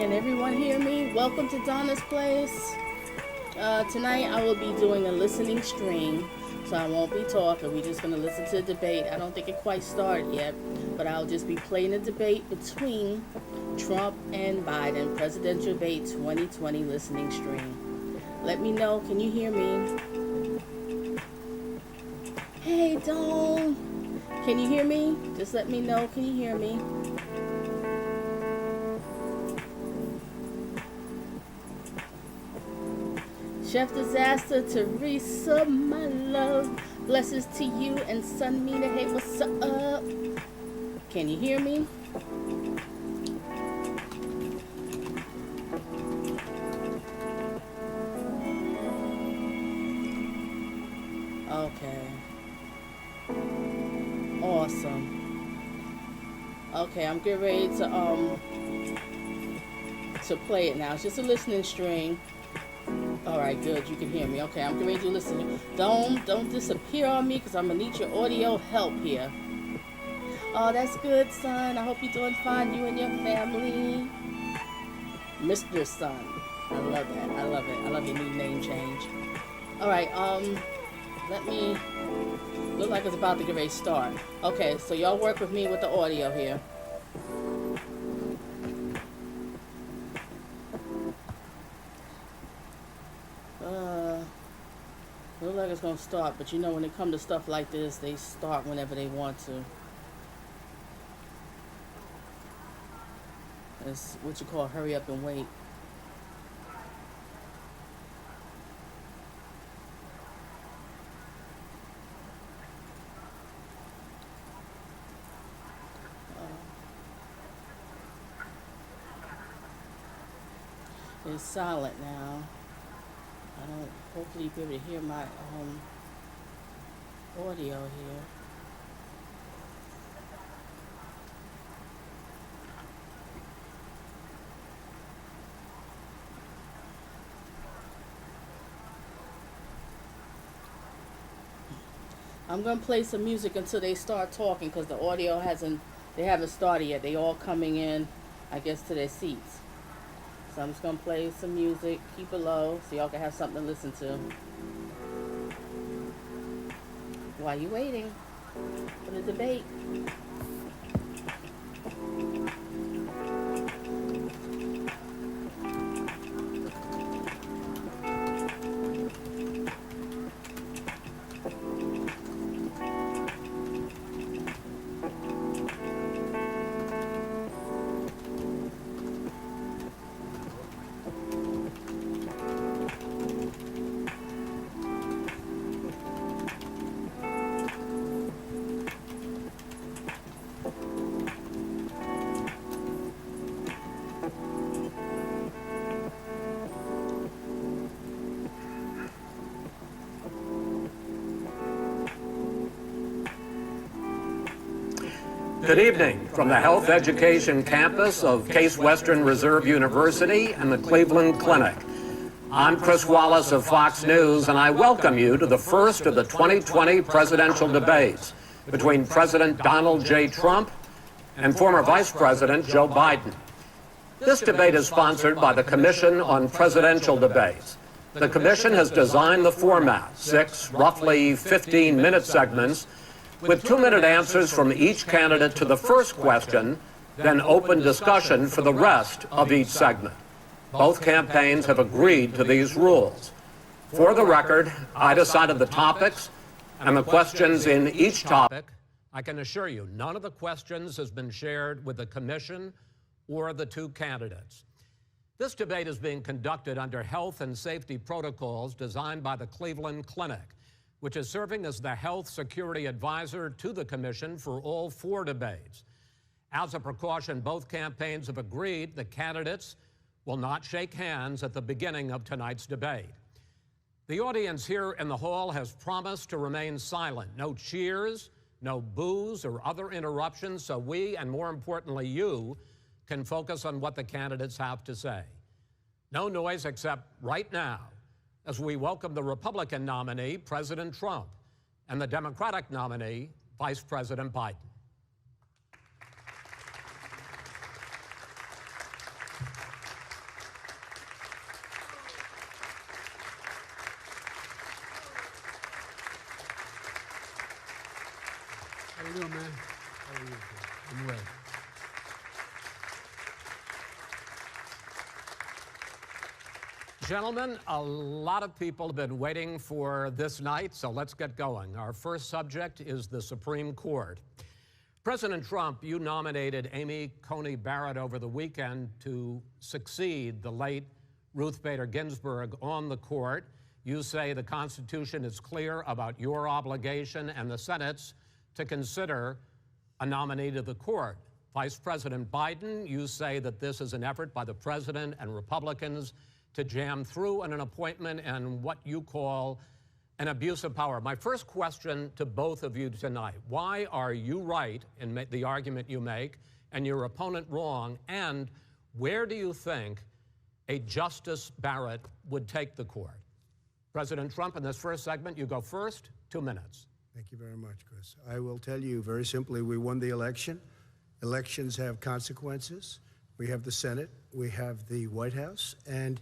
Can everyone hear me? Welcome to Donna's Place. Tonight I will be doing a listening stream, so I won't be talking. We're just going to listen to the debate. I don't think it quite started yet, but I'll just be playing a debate between Trump and Biden, presidential debate 2020 listening stream. Let me know. Can you hear me? Hey, Dawn. Can you hear me? Just let me know. Can you hear me? Chef Disaster, Teresa, my love. Blessings to you and Sunmina. Hey, what's up? Can you hear me? Okay. Awesome. Okay, I'm getting ready to play it now. It's just a listening stream. All right, good. You can hear me. Okay, I'm ready to listen. Don't disappear on me because I'm gonna need your audio help here. Oh, that's good, son. I hope you're doing fine. You and your family, Mr. Son. I love that. I love it. I love your new name change. All right. Let me. Look like it's about to get ready to start. Okay, so y'all work with me with the audio here. Look like it's gonna start, but you know when it comes to stuff like this, they start whenever they want to. It's what you call hurry up and wait. It's silent now. I don't. Hopefully, you'll be able to hear my audio here. I'm gonna play some music until they start talking because the audio they haven't started yet. They all coming in, I guess, to their seats. So I'm just going to play some music, keep it low, so y'all can have something to listen to while you're waiting for the debate. Good evening from the Health Education Campus of Case Western Reserve University and the Cleveland Clinic. I'm Chris Wallace of Fox News, and I welcome you to the first of the 2020 presidential debates between President Donald J. Trump and former Vice President Joe Biden. This debate is sponsored by the Commission on Presidential Debates. The Commission has designed the format, 6 roughly 15-minute segments, with 2-minute answers from each candidate to the first question, then open discussion for the rest of each segment. Both campaigns have agreed to these rules. For the record, I decided the topics and the questions in each topic. I can assure you, none of the questions has been shared with the commission or the two candidates. This debate is being conducted under health and safety protocols designed by the Cleveland Clinic, which is serving as the health security advisor to the commission for all 4 debates. As a precaution, both campaigns have agreed the candidates will not shake hands at the beginning of tonight's debate. The audience here in the hall has promised to remain silent. No cheers, no boos or other interruptions, so we, and more importantly you, can focus on what the candidates have to say. No noise except right now, as we welcome the Republican nominee, President Trump, and the Democratic nominee, Vice President Biden. you doing, man? How are you? I'm well. Gentlemen, a lot of people have been waiting for this night, so let's get going. Our first subject is the Supreme Court. President Trump, you nominated Amy Coney Barrett over the weekend to succeed the late Ruth Bader Ginsburg on the court. You say the Constitution is clear about your obligation and the Senate's to consider a nominee to the court. Vice President Biden, you say that this is an effort by the president and Republicans to jam through an appointment and what you call an abuse of power. My first question to both of you tonight: why are you right in the argument you make and your opponent wrong? And where do you think a Justice Barrett would take the court? President Trump, in this first segment, you go first, 2 minutes. Thank you very much, Chris. I will tell you very simply, we won the election. Elections have consequences. We have the Senate, we have the White House, and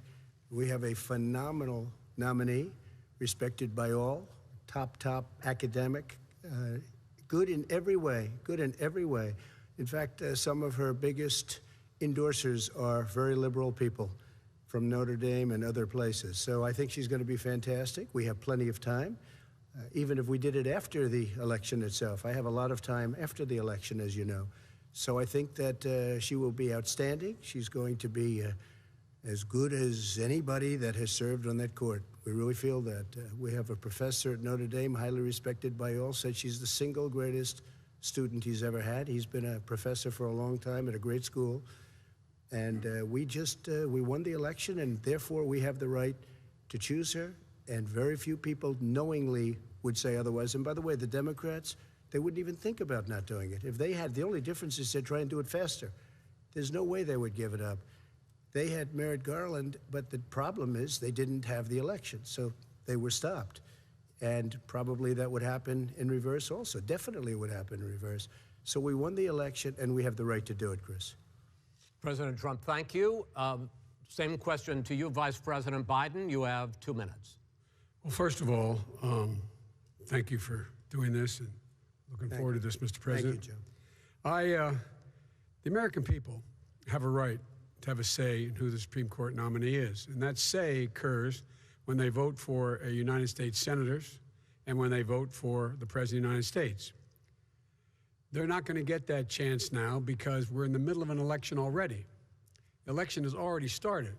we have a phenomenal nominee, respected by all, top academic, good in every way, In fact, some of her biggest endorsers are very liberal people from Notre Dame and other places. So I think she's going to be fantastic. We have plenty of time, even if we did it after the election itself. I have a lot of time after the election, as you know. So I think that she will be outstanding. She's going to be as good as anybody that has served on that court. We really feel that. We have a professor at Notre Dame, highly respected by all, said she's the single greatest student he's ever had. He's been a professor for a long time at a great school. And we won the election, and therefore we have the right to choose her. And very few people knowingly would say otherwise. And by the way, the Democrats, they wouldn't even think about not doing it. If they had, the only difference is they'd try and do it faster. There's no way they would give it up. They had Merrick Garland, but the problem is they didn't have the election, so they were stopped. And probably that would happen in reverse also. Definitely would happen in reverse. So we won the election, and we have the right to do it, Chris. President Trump, thank you. Same question to you, Vice President Biden. You have 2 minutes. Well, first of all, thank you for doing this, and looking forward to this, Mr. President. Thank you, Joe. The American people have a right to have a say in who the Supreme Court nominee is. And that say occurs when they vote for a United States senators and when they vote for the President of the United States. They're not going to get that chance now because we're in the middle of an election already. The election has already started.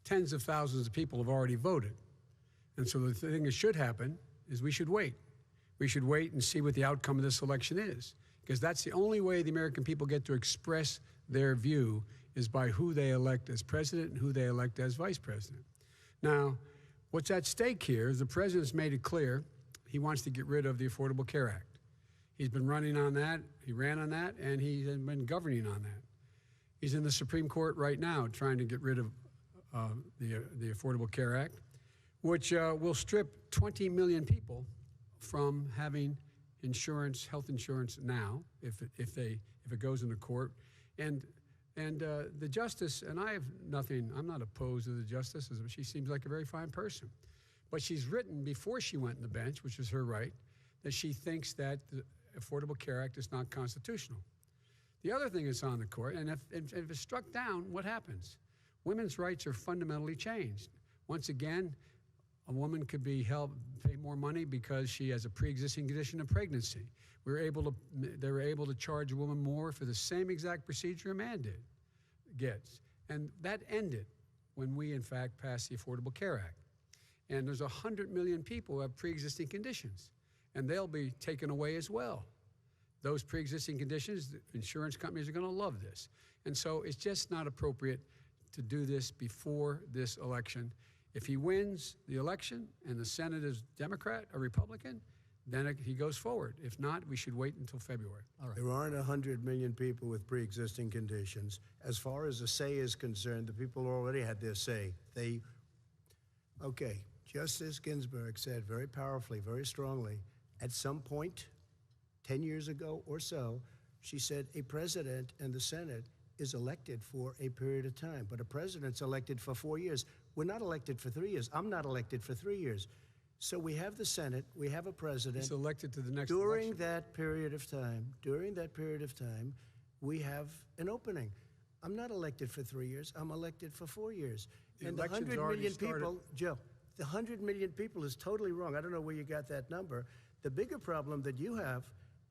Tens of thousands of people have already voted. And so the thing that should happen is we should wait. We should wait and see what the outcome of this election is, because that's the only way the American people get to express their view, is by who they elect as president and who they elect as vice president. Now, what's at stake here is the president's made it clear he wants to get rid of the Affordable Care Act. He's been running on that, he ran on that, and he's been governing on that. He's in the Supreme Court right now trying to get rid of the Affordable Care Act, which will strip 20 million people from having insurance, health insurance now, if it goes into court. And the justice, and I have nothing, I'm not opposed to the justice, she seems like a very fine person. But she's written before she went on the bench, which is her right, that she thinks that the Affordable Care Act is not constitutional. The other thing that's on the court, and if it's struck down, what happens? Women's rights are fundamentally changed. Once again, a woman could be pay more money because she has a pre-existing condition of pregnancy. They were able to charge a woman more for the same exact procedure a man gets. And that ended when we, in fact, passed the Affordable Care Act. And there's 100 million people who have pre-existing conditions, and they'll be taken away as well. Those pre-existing conditions, the insurance companies are going to love this. And so it's just not appropriate to do this before this election. If he wins the election and the Senate is Democrat or Republican, then he goes forward. If not, we should wait until February. All right. There aren't 100 million people with pre-existing conditions. As far as the say is concerned, the people already had their say. Okay, Justice Ginsburg said very powerfully, very strongly, at some point, 10 years ago or so, she said a president and the Senate is elected for a period of time, but a president's elected for 4 years. We're not elected for 3 years. I'm not elected for 3 years. So we have the Senate, we have a president. He's elected to the next During election. that period of time, we have an opening. I'm not elected for 3 years. I'm elected for 4 years. And the 100 million people, Joe, the 100 million people is totally wrong. I don't know where you got that number. The bigger problem that you have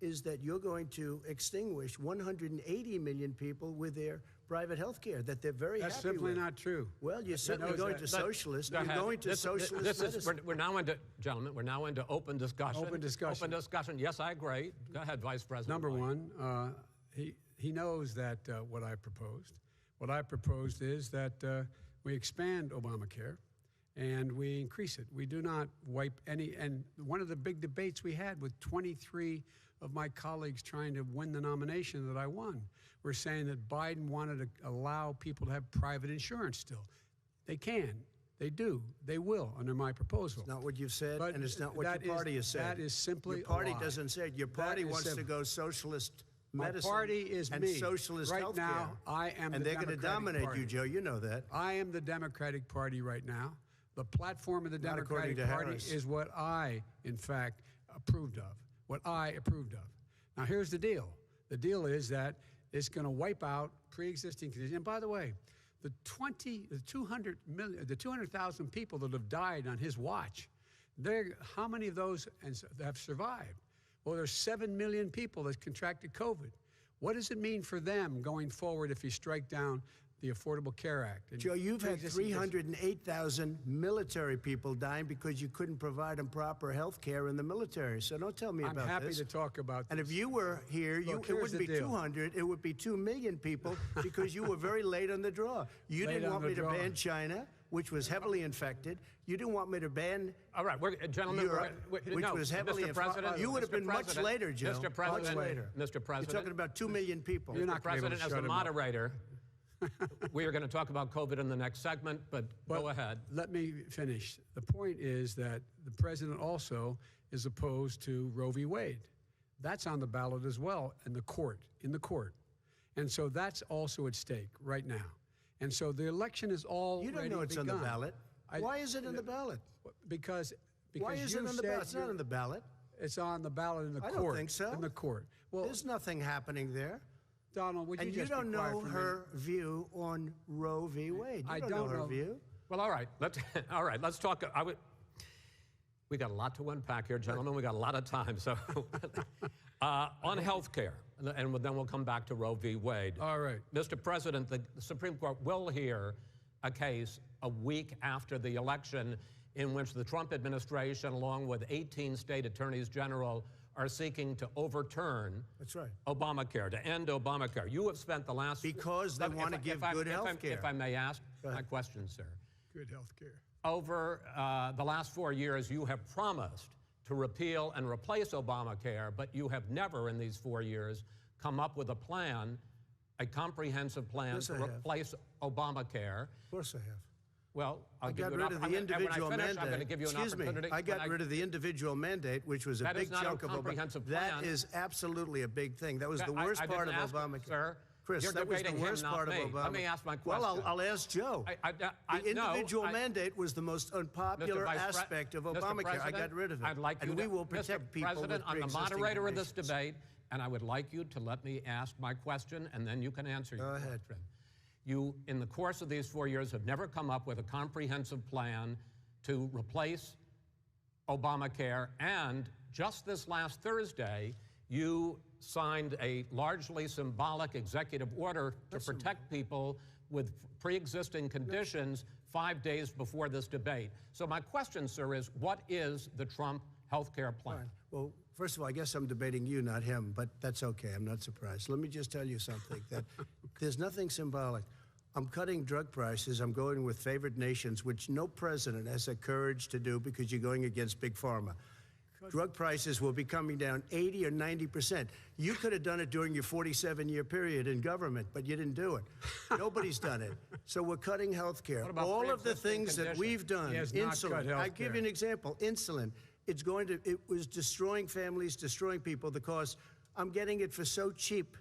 is that you're going to extinguish 180 million people with their private health care that they're very That's happy simply with. not true. Well, you're certainly going to socialist. You're going to socialist medicine. We're now into, gentlemen, we're now into open discussion. Open discussion. Open discussion. Yes, I agree. Go ahead, Vice President. Number White. one, he knows that what I proposed. What I proposed is that we expand Obamacare and we increase it. We do not wipe any, and one of the big debates we had with 23 of my colleagues trying to win the nomination that I won, were saying that Biden wanted to allow people to have private insurance still. They can, they do, they will under my proposal. It's not what you've said, But and it's not what your party has said. That is simply your party a lie. doesn't say it. Your party That is wants to simple. go socialist My medicine party is and me. socialist Right healthcare. now, I am and the they're going to Democratic dominate Party. you, Joe. You know that. I am the Democratic Party right now. The platform of the Not according Democratic to Party Harris. is what I, in fact, approved of. What I approved of. Now, here's the deal. The deal is that it's going to wipe out pre-existing conditions. And by the way, the 200,000 people that have died on his watch, how many of those have survived? Well, there's 7 million people that contracted COVID. What does it mean for them going forward if you strike down the Affordable Care Act? And Joe, you've had pre-existing 308,000 military people dying because you couldn't provide them proper health care in the military. So don't tell me I'm about happy this. to talk about And this. if you were here, Look, it here's wouldn't be the deal. 200, it would be 2 million people because you were very late on the draw. You Late didn't on want the me to draw. ban China, which was heavily infected. You didn't want me to ban All right, gentlemen, Europe, which was heavily Mr. President, You would have Mr. been much President, later, Joe. Mr. President, much later. Mr. President. You're talking about 2 million people. You're not gonna be able to President, as shut the him up. moderator, we are going to talk about COVID in the next segment, but go ahead. Let me finish. The point is that the president also is opposed to Roe v. Wade. That's on the ballot as well in the court. And so that's also at stake right now. And so the election is already You don't know it's on the begun. ballot. Why is it on the ballot? Because Why is it you on the said ballot? It's not you're- on the ballot. It's on the ballot in the I court. don't think so. In the court. Well, There's nothing happening there. Donald, would you And just you don't be quiet know for a her minute? view on Roe v. Wade. You I don't don't know her know. view. Well, all right. Let's talk. We got a lot to unpack here, gentlemen. We got a lot of time. So, on health care, and then we'll come back to Roe v. Wade. All right. Mr. President, the Supreme Court will hear a case a week after the election in which the Trump administration, along with 18 state attorneys general, are seeking to overturn That's right. Obamacare, to end Obamacare. You have spent the last... Because they want to give good health care. If I may ask my question, sir. Good health care. Over the last 4 years, you have promised to repeal and replace Obamacare, but you have never in these 4 years come up with a plan, a comprehensive plan Yes, to I have. replace Obamacare. Of course I have. Well, I got rid of the individual mandate. I'm going to give you an Excuse me. opportunity. I got rid of the individual mandate, which was a That is big not a chunk of comprehensive Obamacare. plan. That is absolutely a big thing. That was the I worst didn't part of ask, Obamacare. sir. Chris, You're that was the debating him, worst not part of me. Obamacare. Let me ask my question. Well, I'll ask Joe. The individual mandate was the most unpopular aspect of Obamacare. I got rid of it. I'd like you and we will protect Mr. people President, with I'm the pre-existing moderator of this conditions. debate, and I would like you to let me ask my question, and then you can answer your ahead. question. You, in the course of these 4 years, have never come up with a comprehensive plan to replace Obamacare, and just this last Thursday, you signed a largely symbolic executive order to protect people with pre-existing conditions 5 days before this debate. So my question, sir, is what is the Trump health care plan? Fine. Well, first of all, I guess I'm debating you, not him, but that's okay. I'm not surprised. Let me just tell you something, that there's nothing symbolic. I'm cutting drug prices. I'm going with favored nations, which no president has the courage to do because you're going against Big Pharma. Drug prices will be coming down 80 or 90%. You could have done it during your 47-year period in government, but you didn't do it. Nobody's done it. So we're cutting health care. What about All of the pre-existing things that conditions? we've done, He has not cut insulin. health I give care. you an example. Insulin. It was destroying families, destroying people because I'm getting it for so cheap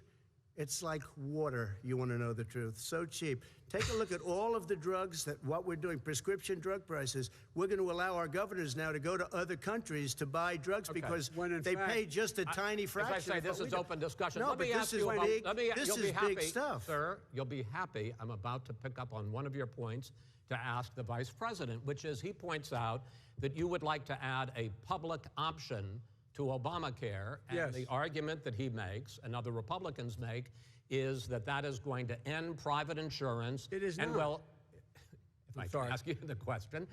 It's like water, you want to know the truth. So cheap. Take a look at all of the drugs what we're doing, prescription drug prices. We're going to allow our governors now to go to other countries to buy drugs because they pay just a tiny fraction. As I say, this is open discussion. No, let me but ask this you is about, big, this is big stuff. Sir, you'll be happy. I'm about to pick up on one of your points to ask the Vice President, which is he points out that you would like to add a public option to Obamacare, and Yes. the argument that he makes and other Republicans make is that that is going to end private insurance. It is and not. Well, if I can ask you the question,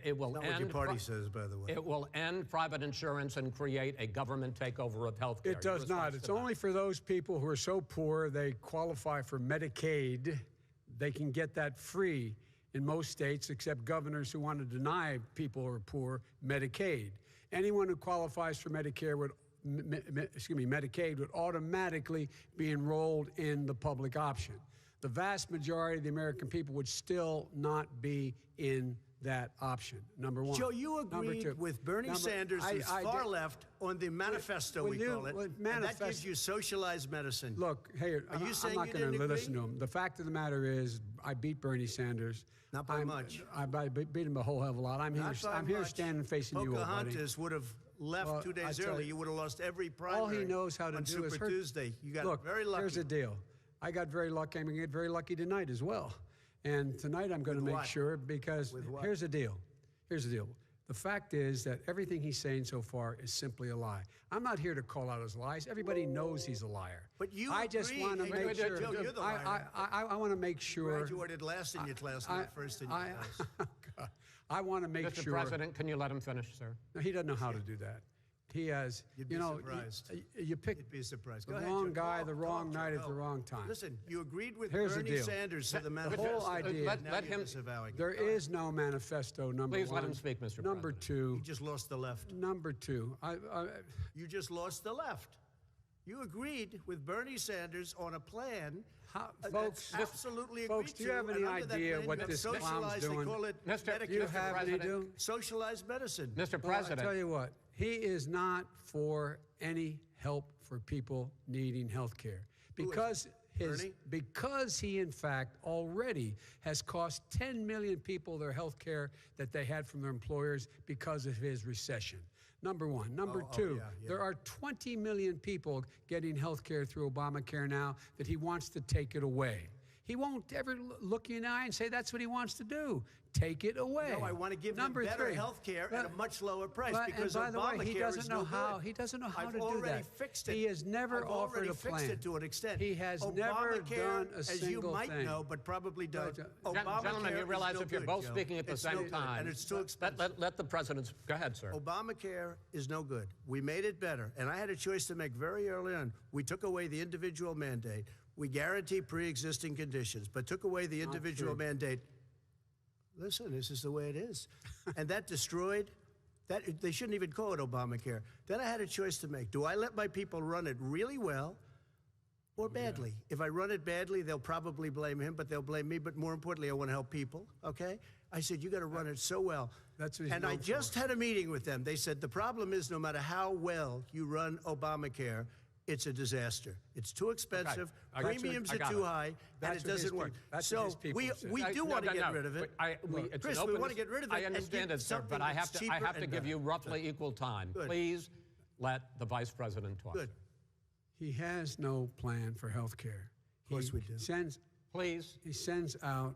it will Not end. what your party says, by the way. It will end private insurance and create a government takeover of health care. It does not. It's only for those people who are so poor they qualify for Medicaid. They can get that free in most states, except governors who want to deny people who are poor Medicaid. Anyone who qualifies for Medicare would, Medicaid would automatically be enrolled in the public option. The vast majority of the American people would still not be in that option, number one. Joe, you agreed with Bernie Sanders, who's far left, on the manifesto, we call it, and that gives you socialized medicine. Look, hey, I'm not going to listen to him. The fact of the matter is, I beat Bernie Sanders. Not by much. I beat him a whole hell of a lot. I'm here standing facing you, old buddy. Pocahontas would have left 2 days early. You would have lost every primary. All he knows how to do is Super Tuesday. You got very lucky. Here's the deal. I got very lucky. I'm going to get very lucky tonight as well. And tonight I'm going to make sure, because here's the deal. Here's the deal. The fact is that everything he's saying so far is simply a lie. I'm not here to call out his lies. Everybody knows he's a liar. But you I just want to make sure. Joe, you're the liar. I want to make sure. Graduated last in your class, not first in your class. I want to make Mr. sure. Mr. President, can you let him finish, sir? No, he doesn't know how to do that. He has, You'd be surprised. You pick You'd be surprised. the wrong guy, the wrong night at the wrong time. Listen, you agreed with Here's the Bernie deal. Sanders to the The manifesto. whole idea. Now you're disavowing it. There is no manifesto, number Please one. let him speak, Mr. Number President. two. You just lost the left. Number two. You just lost the left. You agreed with Bernie Sanders on a plan. Folks, that's absolutely folks, agreed do you have to, any and under that idea plan, what you have this clown's socialized, doing? They call it Mr. Do you Mr. have any President. socialized medicine. Mr. Well, President. I tell you what, he is not for any help for people needing health care. Because he, in fact, already has cost 10 million people their health care that they had from their employers because of his recession. Number one. Number two, there are 20 million people getting health care through Obamacare now that he wants to take it away. He won't ever look you in the eye and say that's what he wants to do. Take it away. No, I want to give them better health care at a much lower price because and by Obamacare the way, he doesn't know no how. good. He doesn't know how I've to do already that. fixed it. He has never offered a plan. I've already fixed it to an extent. He has never done a as single you might thing. know, but probably don't. Gentlemen, you realize if you're both speaking at the same time, and it's too expensive. Let the president go ahead, sir. Obamacare is no good. We made it better, and I had a choice to make very early on. We took away the individual mandate. We guarantee pre-existing conditions, but took away the individual mandate. Listen, this is the way it is. And that destroyed, they shouldn't even call it Obamacare. Then I had a choice to make. Do I let my people run it really well or badly? If I run it badly, they'll probably blame him, but they'll blame me. But more importantly, I want to help people, okay? I said, you got to run it so well. That's what he's and I known just for. had a meeting with them. They said, the problem is no matter how well you run Obamacare, it's a disaster. It's too expensive. Premiums are too high, and it doesn't work. So we do want to get rid of it. Chris, we want to get rid of it. I understand it, sir, but I have to give you roughly equal time. Please let the Vice President talk. Good. He has no plan for health care. Of course we do. He sends out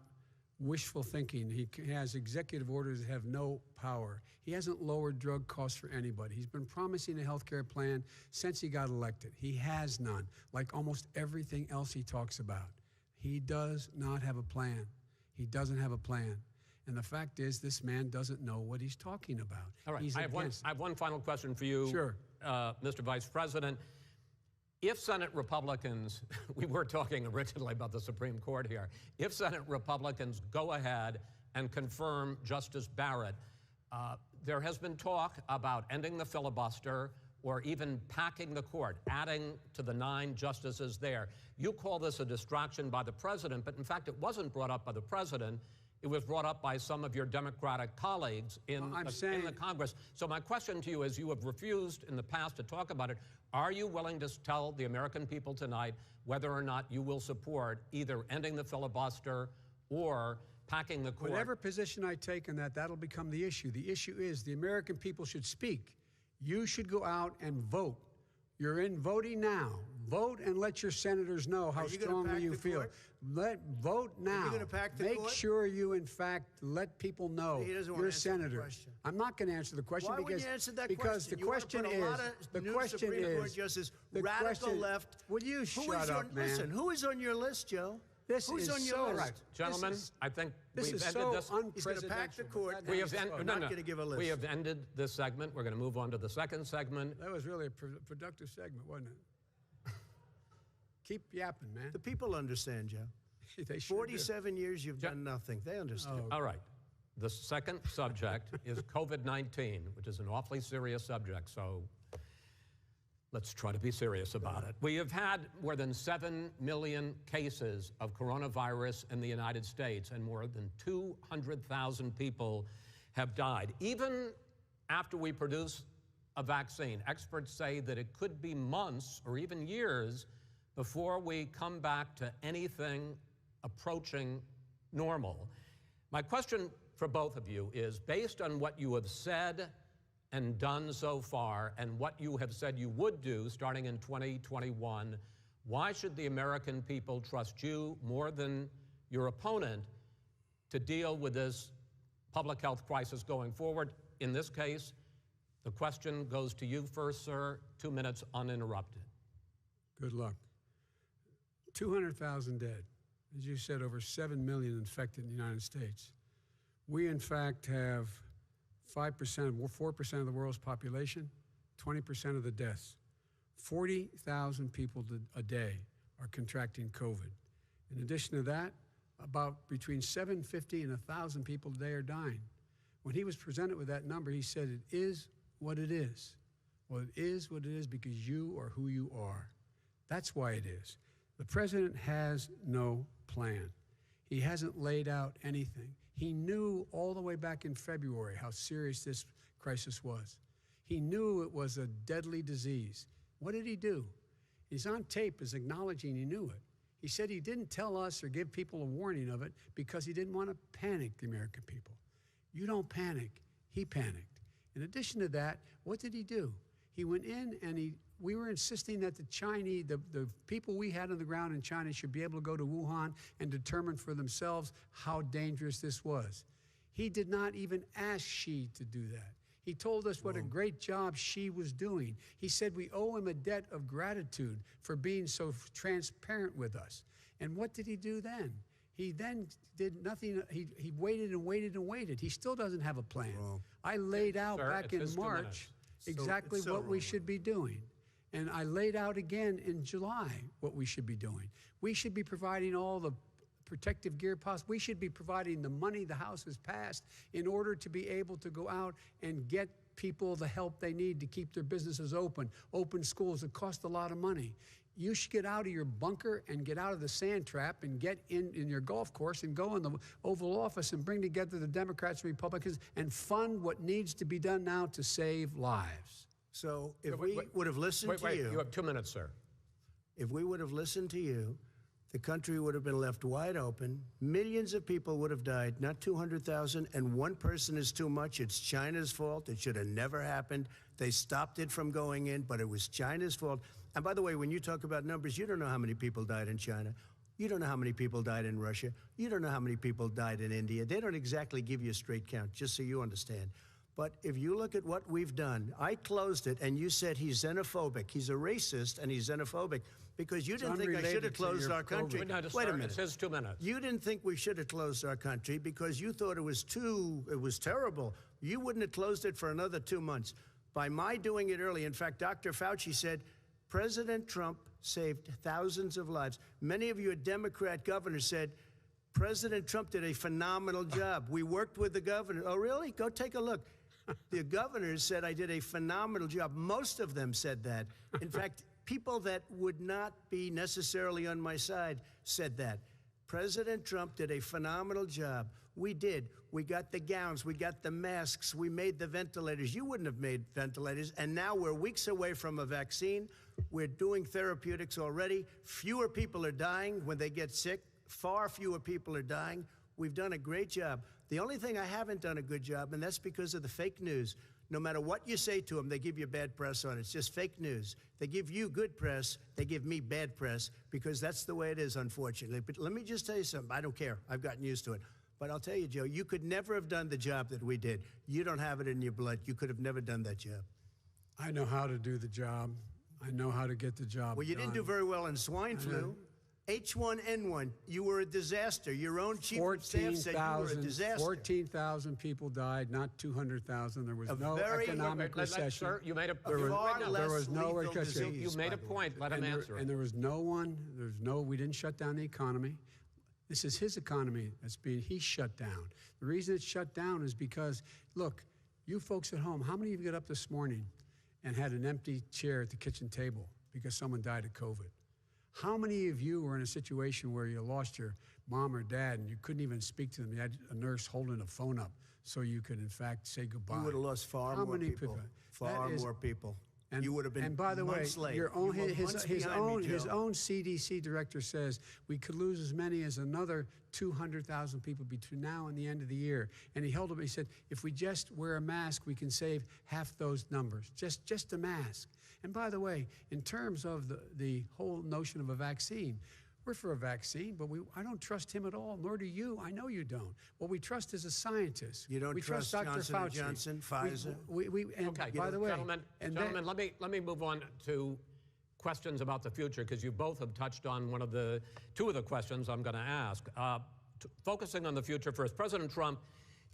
wishful thinking. He has executive orders that have no power. He hasn't lowered drug costs for anybody. He's been promising a health care plan since he got elected. He has none, like almost everything else he talks about. He does not have a plan. He doesn't have a plan. And the fact is, this man doesn't know what he's talking about. All right, I have one final question for you, Sure. Mr. Vice President. If Senate Republicans, we were talking originally about the Supreme Court here, if Senate Republicans go ahead and confirm Justice Barrett, there has been talk about ending the filibuster or even packing the court, adding to the 9 justices there. You call this a distraction by the president, but in fact it wasn't brought up by the president. It was brought up by some of your Democratic colleagues in the Congress. So my question to you is, you have refused in the past to talk about it. Are you willing to tell the American people tonight whether or not you will support either ending the filibuster or packing the court? Whatever position I take on that, that'll become the issue. The issue is the American people should speak. You should go out and vote. You're in voting now. Vote and let your senators know how strongly you feel. Vote now. Are you going to pack the court? Make sure you, in fact, let people know you're a senator. I'm not going to answer the question. Why wouldn't you answer that because question? the question is, radical left. Will you shut up, man? Listen, who is on your list, Joe? Who's on your list? Right. Gentlemen, I think this is so unprecedented. He's going to pack the court. We're not going to give a list. We have ended this segment. We're going to move on to the second segment. That was really a productive segment, wasn't it? Keep yapping, man. The people understand, Joe. They sure 47 years you've done nothing. They understand. All right. The second subject is COVID-19, which is an awfully serious subject, so let's try to be serious about it. We have had more than 7 million cases of coronavirus in the United States, and more than 200,000 people have died. Even after we produce a vaccine, experts say that it could be months or even years before we come back to anything approaching normal. My question for both of you is, based on what you have said and done so far, and what you have said you would do starting in 2021, why should the American people trust you more than your opponent to deal with this public health crisis going forward? In this case, the question goes to you first, sir. 2 minutes uninterrupted. Good luck. 200,000 dead. As you said, over 7 million infected in the United States. We, in fact, have 4% of the world's population, 20% of the deaths. 40,000 people a day are contracting COVID. In addition to that, about between 750 and 1,000 people a day are dying. When he was presented with that number, he said, it is what it is. Well, it is what it is because you are who you are. That's why it is. The president has no plan. He hasn't laid out anything. He knew all the way back in February how serious this crisis was. He knew it was a deadly disease. What did he do? He's on tape as acknowledging he knew it. He said he didn't tell us or give people a warning of it because he didn't want to panic the American people. You don't panic. He panicked. In addition to that, what did he do? He went in and we were insisting that the Chinese, the people we had on the ground in China should be able to go to Wuhan and determine for themselves how dangerous this was. He did not even ask Xi to do that. He told us what a great job Xi was doing. He said we owe him a debt of gratitude for being so transparent with us. And what did he do then? He then did nothing. He waited and waited and waited. He still doesn't have a plan. Wrong. I laid out back in March exactly what we should be doing. And I laid out again in July what we should be doing. We should be providing all the protective gear possible. We should be providing the money the House has passed in order to be able to go out and get people the help they need to keep their businesses open schools. It costs a lot of money. You should get out of your bunker and get out of the sand trap and get in your golf course and go in the Oval Office and bring together the Democrats and Republicans and fund what needs to be done now to save lives. So if we would have listened to you... You have 2 minutes, sir. If we would have listened to you, the country would have been left wide open. Millions of people would have died, not 200,000, and one person is too much. It's China's fault. It should have never happened. They stopped it from going in, but it was China's fault. And by the way, when you talk about numbers, you don't know how many people died in China. You don't know how many people died in Russia. You don't know how many people died in India. They don't exactly give you a straight count, just so you understand. But if you look at what we've done, I closed it, and you said he's xenophobic. He's a racist, and he's xenophobic because you didn't think I should have closed our country. Wait a minute. It says 2 minutes. You didn't think we should have closed our country because you thought it was terrible. You wouldn't have closed it for another 2 months. By my doing it early, in fact, Dr. Fauci said, President Trump saved thousands of lives. Many of you Democrat governors said, President Trump did a phenomenal job. We worked with the governor. Oh, really? Go take a look. The governors said I did a phenomenal job. Most of them said that. In fact, people that would not be necessarily on my side said that. President Trump did a phenomenal job. We did. We got the gowns. We got the masks. We made the ventilators. You wouldn't have made ventilators. And now we're weeks away from a vaccine. We're doing therapeutics already. Fewer people are dying when they get sick. Far fewer people are dying. We've done a great job. The only thing I haven't done a good job, and that's because of the fake news. No matter what you say to them, they give you bad press on it. It's just fake news. They give you good press. They give me bad press because that's the way it is, unfortunately. But let me just tell you something. I don't care. I've gotten used to it. But I'll tell you, Joe, you could never have done the job that we did. You don't have it in your blood. You could have never done that job. I know how to do the job. I know how to get the job Well, you didn't do very well in swine flu. H1N1, you were a disaster. Your own chief of staff said you were a disaster. 14,000 people died, not 200,000. There was no economic recession. Sir, you made a there was no recession. You made a point. Let him answer it. And there was we didn't shut down the economy. This is his economy he's shut down. The reason it's shut down is because, look, you folks at home, how many of you got up this morning and had an empty chair at the kitchen table because someone died of COVID? How many of you were in a situation where you lost your mom or dad and you couldn't even speak to them? You had a nurse holding a phone up so you could, in fact, say goodbye. You would have lost far more people. Far more people. And you would have been. And by the way, his own CDC director says we could lose as many as another 200,000 people between now and the end of the year. And he held up. He said, if we just wear a mask, we can save half those numbers. Just a mask. And by the way, in terms of the whole notion of a vaccine. We're for a vaccine, but I don't trust him at all, nor do you. I know you don't. What we trust is a scientist. You don't trust Dr. Johnson Fauci. Johnson, Pfizer? Okay, by the way, gentlemen, let me move on to questions about the future, because you both have touched on two of the questions I'm going to ask. Focusing on the future first, President Trump,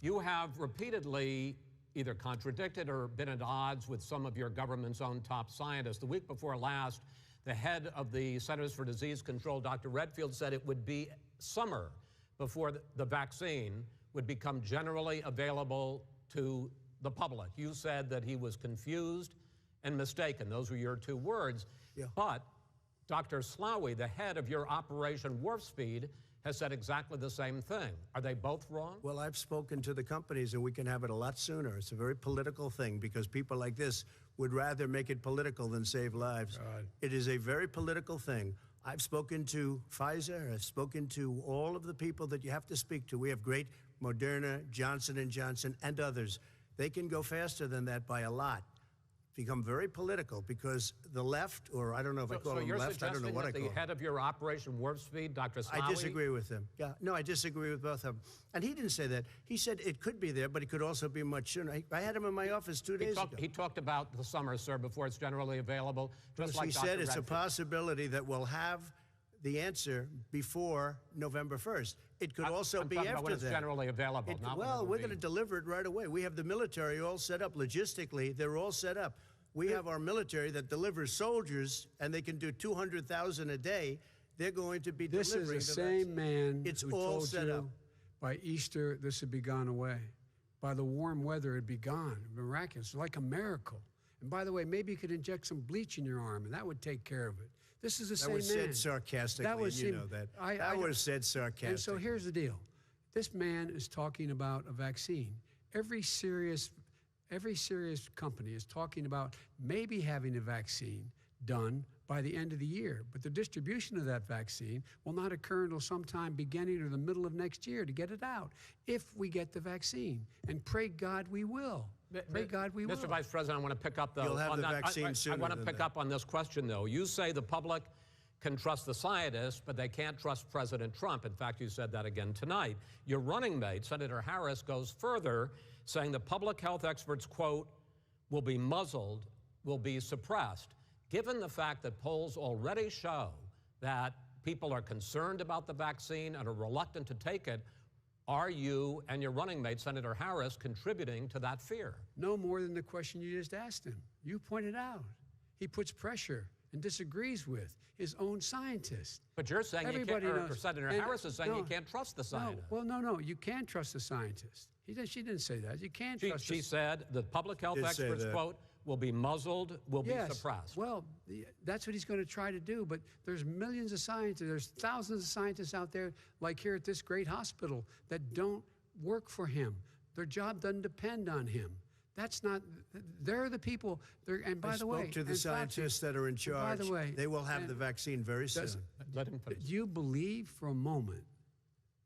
you have repeatedly either contradicted or been at odds with some of your government's own top scientists. The week before last, the head of the Centers for Disease Control, Dr. Redfield, said it would be summer before the vaccine would become generally available to the public. You said that he was confused and mistaken. Those were your two words. Yeah. But Dr. Slaoui, the head of your Operation Warp Speed, has said exactly the same thing. Are they both wrong? Well, I've spoken to the companies, and we can have it a lot sooner. It's a very political thing because people like this would rather make it political than save lives. God. It is a very political thing. I've spoken to Pfizer. I've spoken to all of the people that you have to speak to. We have great Moderna, Johnson & Johnson, and others. They can go faster than that by a lot. Become very political because the left, or I don't know if I call them left, I don't know what I call them. The head of your Operation Warp Speed, Dr. Slaoui? I disagree with him. Yeah, no, I disagree with both of them. And he didn't say that. He said it could be there, but it could also be much sooner. I had him in my office 2 days ago. He talked about the summer, sir, before it's generally available. Just like he said it's a possibility that we'll have the answer before November 1st. It could also be after that. When it's generally available. Well, we're going to deliver it right away. We have the military all set up. Logistically, they're all set up. We have our military that delivers soldiers, and they can do 200,000 a day. They're going to be delivering. This is the same man who all told set you up. by Easter this would be gone away. By the warm weather, it'd be gone. Miraculous, like a miracle. And by the way, maybe you could inject some bleach in your arm, and that would take care of it. This is the same man. That was said sarcastically, you know that. That was said sarcastically. And so here's the deal. This man is talking about a vaccine. Every serious company is talking about maybe having a vaccine done by the end of the year. But the distribution of that vaccine will not occur until sometime beginning or the middle of next year to get it out, if we get the vaccine. And pray God we will. Pray God we will. Mr. Vice President, I want to pick up, though. You'll have the vaccine sooner. I want to pick up on this question, though. You say the public can trust the scientists, but they can't trust President Trump. In fact, you said that again tonight. Your running mate, Senator Harris, goes further, saying the public health experts, quote, will be muzzled, will be suppressed. Given the fact that polls already show that people are concerned about the vaccine and are reluctant to take it, are you and your running mate, Senator Harris, contributing to that fear? No more than the question you just asked him. You pointed out. He puts pressure and disagrees with his own scientists. But you're saying Senator Harris is saying you can't trust the scientists. No, you can trust the scientists. She didn't say that. You can't trust. She said the public health experts, quote, will be muzzled, will be suppressed. Well, that's what he's going to try to do. But there's millions of scientists, there's thousands of scientists out there, like here at this great hospital, that don't work for him. Their job doesn't depend on him. That's not, they're the people, and by the way. I spoke to the scientists that are in charge. By the way. They will have the vaccine very soon. Let him finish. Do you believe for a moment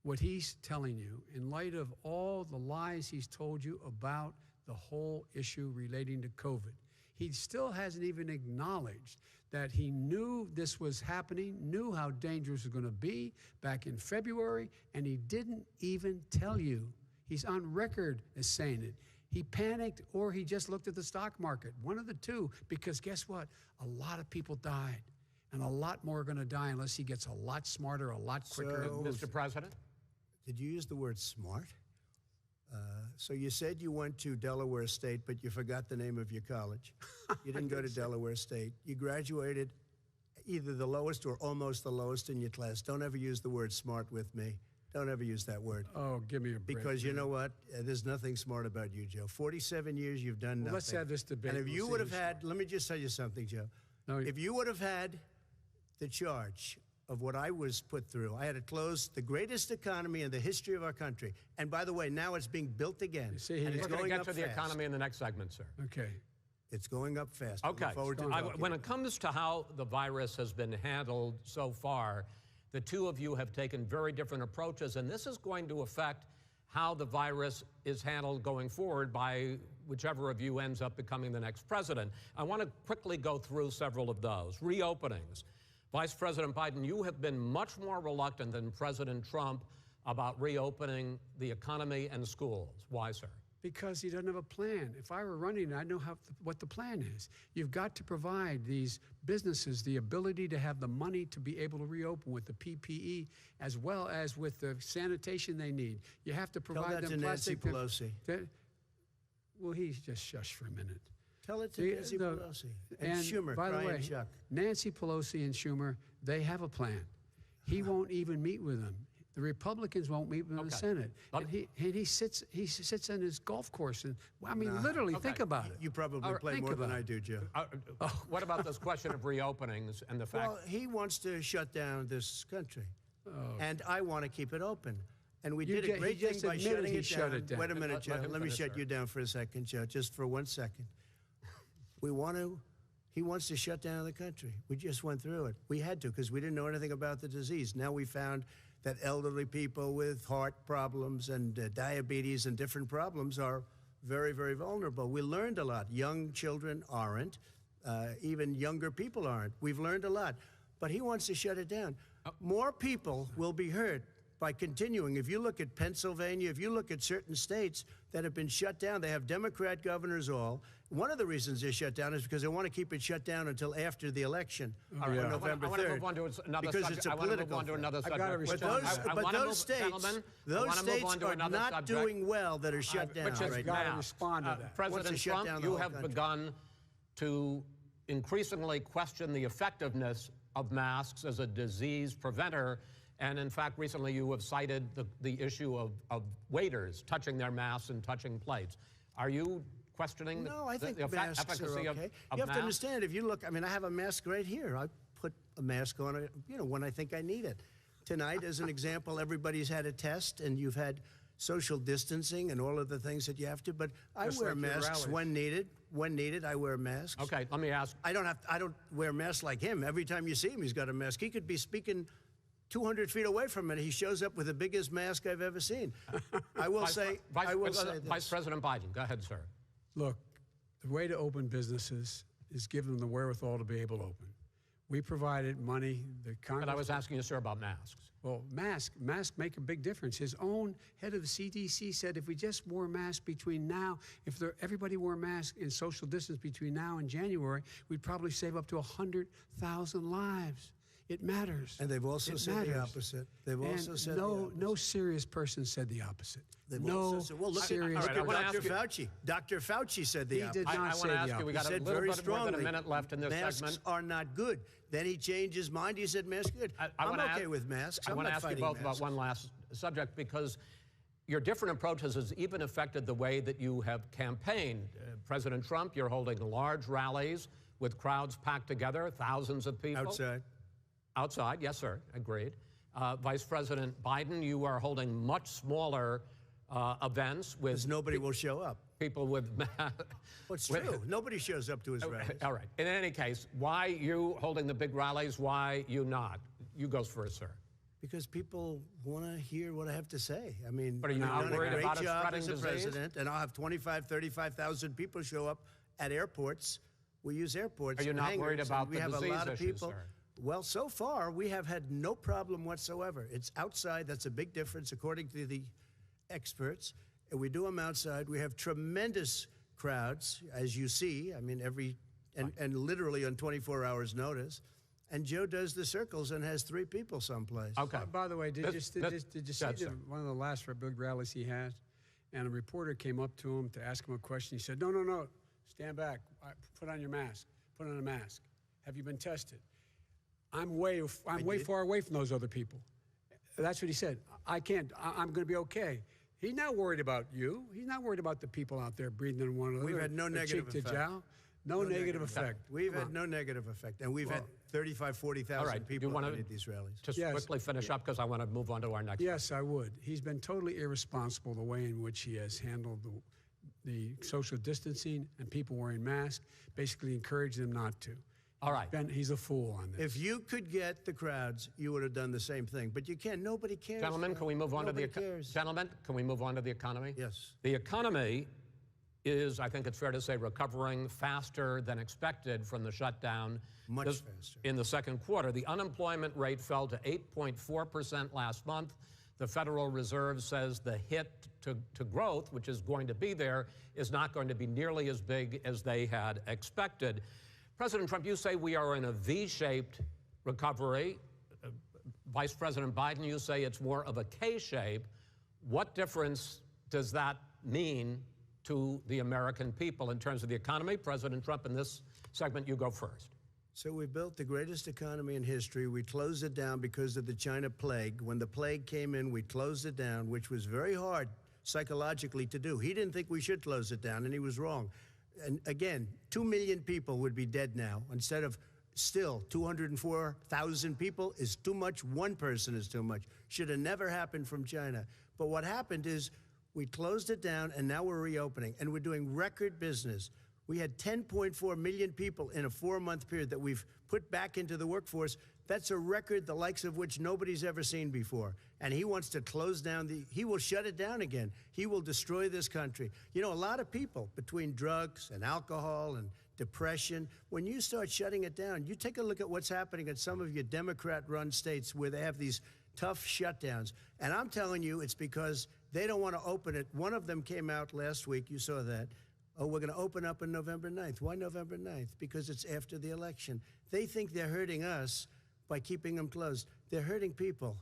what he's telling you in light of all the lies he's told you about the whole issue relating to COVID? He still hasn't even acknowledged that he knew this was happening, knew how dangerous it was going to be back in February, and he didn't even tell you. He's on record as saying it. He panicked or he just looked at the stock market, one of the two, because guess what? A lot of people died, and a lot more are going to die unless he gets a lot smarter, a lot quicker. So, Mr. President? Did you use the word smart? So you said you went to Delaware State, but you forgot the name of your college. You didn't go to Delaware State. You graduated either the lowest or almost the lowest in your class. Don't ever use the word smart with me. Don't ever use that word. Oh, give me a break. Because you know what? There's nothing smart about you, Joe. 47 years, you've done nothing. Let's have this debate. And if you would have had, let me just tell you something, Joe. No, if you would have had the charge of what I was put through, I had to close the greatest economy in the history of our country. And by the way, now it's being built again. See, and it's We're going to going get up to the fast. economy in the next segment, sir. Okay. It's going up fast. Okay. Look forward to talking. When it comes to how the virus has been handled so far, the two of you have taken very different approaches, and this is going to affect how the virus is handled going forward by whichever of you ends up becoming the next president. I want to quickly go through several of those. Reopenings. Vice President Biden, you have been much more reluctant than President Trump about reopening the economy and schools. Why, sir? Because he doesn't have a plan. If I were running, I know what the plan is. You've got to provide these businesses the ability to have the money to be able to reopen with the PPE as well as with the sanitation they need. You have to provide them plastic. Tell that to Nancy Pelosi. Well, he's just shush for a minute. Tell it to Nancy Pelosi. And Schumer, by the way, and Chuck. Nancy Pelosi and Schumer, they have a plan. He won't even meet with them. The Republicans won't meet with the Senate. And he sits on his golf course. And I mean, literally, think about it. You probably play more than I do, Joe. What about this question of reopenings and the fact? Well, he wants to shut down this country. And I want to keep it open. And we did a great thing by shutting it down. Wait a minute, Joe. Let me shut you down for a second, Joe, just for 1 second. He wants to shut down the country. We just went through it. We had to because we didn't know anything about the disease. Now we found that elderly people with heart problems and diabetes and different problems are very, very vulnerable. We learned a lot. Young children aren't. Even younger people aren't. We've learned a lot. But he wants to shut it down. More people will be hurt by continuing. If you look at Pennsylvania, if you look at certain states that have been shut down, they have Democrat governors all. One of the reasons they're shut down is because they want to keep it shut down until after the election on November 3rd. I want to move on to another because subject. it's a I want to move political on to another subject. But those states are not doing well that are shut down right now. Respond to that. President Trump, you have begun to increasingly question the effectiveness of masks as a disease preventer. And in fact, recently you have cited the issue of waiters touching their masks and touching plates. Are you questioning No, I think the masks efficacy are okay. of You have masks? to understand, if you look, I mean, I have a mask right here. I put a mask on, when I think I need it. Tonight, as an example, everybody's had a test, and you've had social distancing and all of the things that you have to. But I wear masks when needed. When needed, I wear masks. Okay, let me ask. I don't wear masks like him. Every time you see him, he's got a mask. He could be speaking 200 feet away from it. He shows up with the biggest mask I've ever seen. I will say this. Vice President Biden, go ahead, sir. Look, the way to open businesses is give them the wherewithal to be able to open. We provided money. The Congress. But I was asking you, sir, about masks. Well, masks make a big difference. His own head of the CDC said if we just wore masks between now, everybody wore masks in social distance between now and January, we'd probably save up to 100,000 lives. It matters. And they've also said the opposite. They've also said no serious person said the opposite. They've also said, well, look serious. at Dr. Fauci. Dr. Fauci said the opposite. He did not say the opposite. We got a little bit more than a minute left in this segment. Masks are not good. Then he changed his mind. He said masks are good. I'm okay with masks. I want to ask you both about one last subject because your different approaches has even affected the way that you have campaigned. President Trump, you're holding large rallies with crowds packed together, thousands of people. Outside, yes, sir, agreed. Vice President Biden, you are holding much smaller events with... Because nobody will show up. People with... Well, it's true. Nobody shows up to his rallies. All right. In any case, why you holding the big rallies? Why you not? You go first, sir. Because people want to hear what I have to say. I mean, But are you not worried about it spreading as a disease? president, and I'll have 35,000 people show up at airports. We use airports. Are you not worried about the disease issues, sir? We have a lot of people. Well, so far, we have had no problem whatsoever. It's outside. That's a big difference, according to the experts. And we do them outside. We have tremendous crowds, as you see. I mean, and literally on 24 hours' notice. And Joe does the circles and has 3 people someplace. Okay. By the way, did you see one of the last big rallies he had? And a reporter came up to him to ask him a question. He said, no, stand back. Put on your mask. Put on a mask. Have you been tested? I'm way far away from those other people. That's what he said. I can't. I'm going to be okay. He's not worried about you. He's not worried about the people out there breathing in one another. We've had no negative effect. No negative effect. We've had no negative effect. And we've had 35,000, 40,000 people at these rallies. Just quickly finish up because I want to move on to our next. Yes, I would. He's been totally irresponsible the way in which he has handled the social distancing and people wearing masks, basically encouraging them not to. All right. He's a fool on this. If you could get the crowds, you would have done the same thing. But you can't. Nobody cares. Gentlemen, can we move on to the economy? Yes. The economy is, I think it's fair to say, recovering faster than expected from the shutdown. Much faster. In the second quarter, the unemployment rate fell to 8.4% last month. The Federal Reserve says the hit to growth, which is going to be there, is not going to be nearly as big as they had expected. President Trump, you say we are in a V-shaped recovery. Vice President Biden, you say it's more of a K-shape. What difference does that mean to the American people in terms of the economy? President Trump, in this segment, you go first. So we built the greatest economy in history. We closed it down because of the China plague. When the plague came in, we closed it down, which was very hard psychologically to do. He didn't think we should close it down, and he was wrong. And again, 2 million people would be dead now instead of still 204,000 people is too much. One person is too much. Should have never happened from China. But what happened is we closed it down, and now we're reopening, and we're doing record business. We had 10.4 million people in a 4-month period that we've put back into the workforce. That's a record the likes of which nobody's ever seen before. And he wants to close down he will shut it down again. He will destroy this country. You know, a lot of people, between drugs and alcohol and depression, when you start shutting it down, you take a look at what's happening in some of your Democrat-run states where they have these tough shutdowns. And I'm telling you, it's because they don't want to open it. One of them came out last week. You saw that. Oh, we're going to open up on November 9th. Why November 9th? Because it's after the election. They think they're hurting us by keeping them closed. They're hurting people.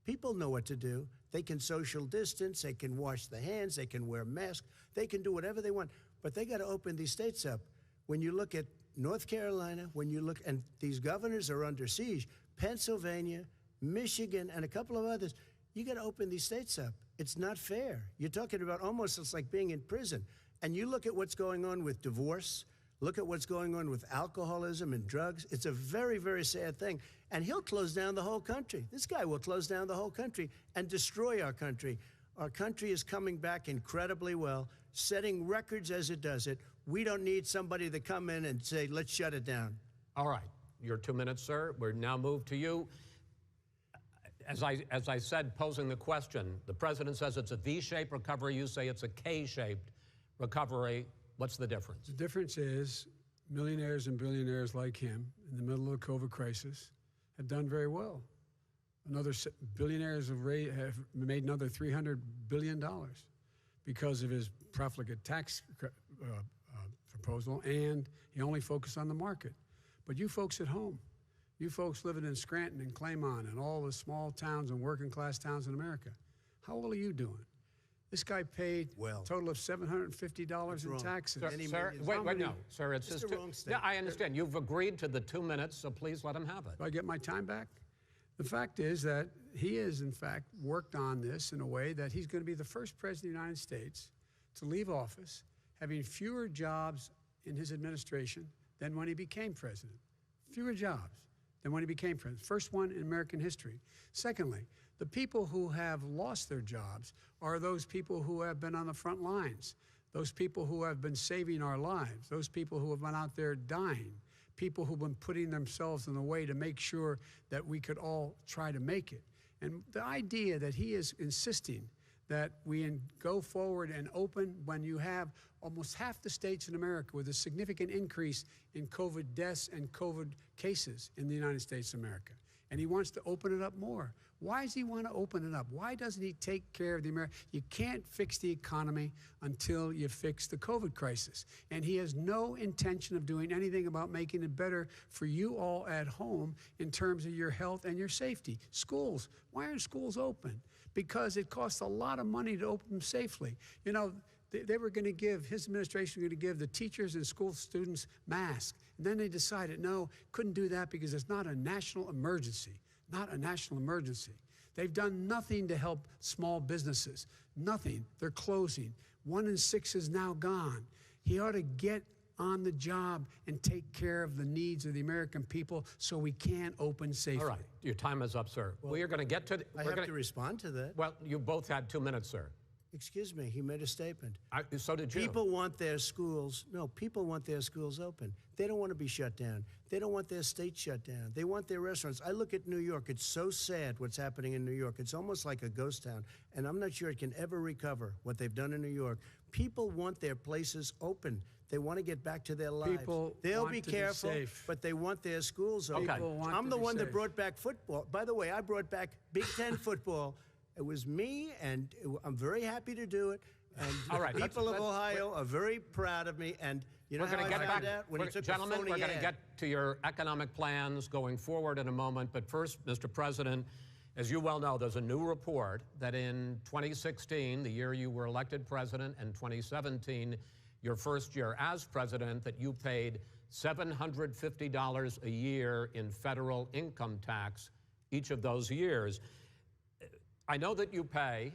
People know what to do. They can social distance. They can wash their hands. They can wear masks. They can do whatever they want. But they got to open these states up. When you look at North Carolina, and these governors are under siege, Pennsylvania, Michigan, and a couple of others, you got to open these states up. It's not fair. You're talking about it's like being in prison. And you look at what's going on with divorce, look at what's going on with alcoholism and drugs. It's a very, very sad thing. And he'll close down the whole country. This guy will close down the whole country and destroy our country. Our country is coming back incredibly well, setting records as it does it. We don't need somebody to come in and say, let's shut it down. All right. Your 2 minutes, sir. We're now moved to you. As I said, posing the question, the president says it's a V-shaped recovery. You say it's a K-shaped recovery. What's the difference? The difference is millionaires and billionaires like him in the middle of the COVID crisis have done very well. Billionaires have made another $300 billion because of his profligate tax proposal, and he only focused on the market. But you folks at home, you folks living in Scranton and Claymont and all the small towns and working class towns in America, how well are you doing? This guy paid a total of $750 in taxes. Sir, no, sir, it's just wrong statement. Yeah, I understand. You've agreed to the 2 minutes, so please let him have it. Do I get my time back? The fact is that he has, in fact, worked on this in a way that he's going to be the first president of the United States to leave office having fewer jobs in his administration than when he became president. Fewer jobs than when he became president. First one in American history. Secondly, The people who have lost their jobs are those people who have been on the front lines, those people who have been saving our lives, those people who have been out there dying, people who've been putting themselves in the way to make sure that we could all try to make it. And the idea that he is insisting that we go forward and open when you have almost half the states in America with a significant increase in COVID deaths and COVID cases in the United States of America. And he wants to open it up more. Why does he want to open it up? Why doesn't he take care of the American? You can't fix the economy until you fix the COVID crisis. And he has no intention of doing anything about making it better for you all at home in terms of your health and your safety. Schools, why aren't schools open? Because it costs a lot of money to open them safely. You know, they were going to give, his administration was going to give the teachers and school students masks. And then they decided, no, couldn't do that because it's not a national emergency, not a national emergency. They've done nothing to help small businesses, nothing. They're closing. 1 in 6 is now gone. He ought to get on the job and take care of the needs of the American people so we can open safely. All right, your time is up, sir. Well, we are going to get to... I have to respond to that. Well, you both had 2 minutes, sir. Excuse me, he made a statement. So did you. People want their schools, people want their schools open. They don't want to be shut down. They don't want their state shut down. They want their restaurants. I look at New York. It's so sad what's happening in New York. It's almost like a ghost town. And I'm not sure it can ever recover what they've done in New York. People want their places open. They want to get back to their lives. They'll be careful, but they want their schools open. I'm the one that brought back football. By the way, I brought back Big Ten football. It was me, and I'm very happy to do it. And all right, people of Ohio are very proud of me. And you know how I found out? When he took gentlemen, the we're going to get to your economic plans going forward in a moment. But first, Mr. President, as you well know, there's a new report that in 2016, the year you were elected president, and 2017, your first year as president, that you paid $750 a year in federal income tax each of those years. I know that you pay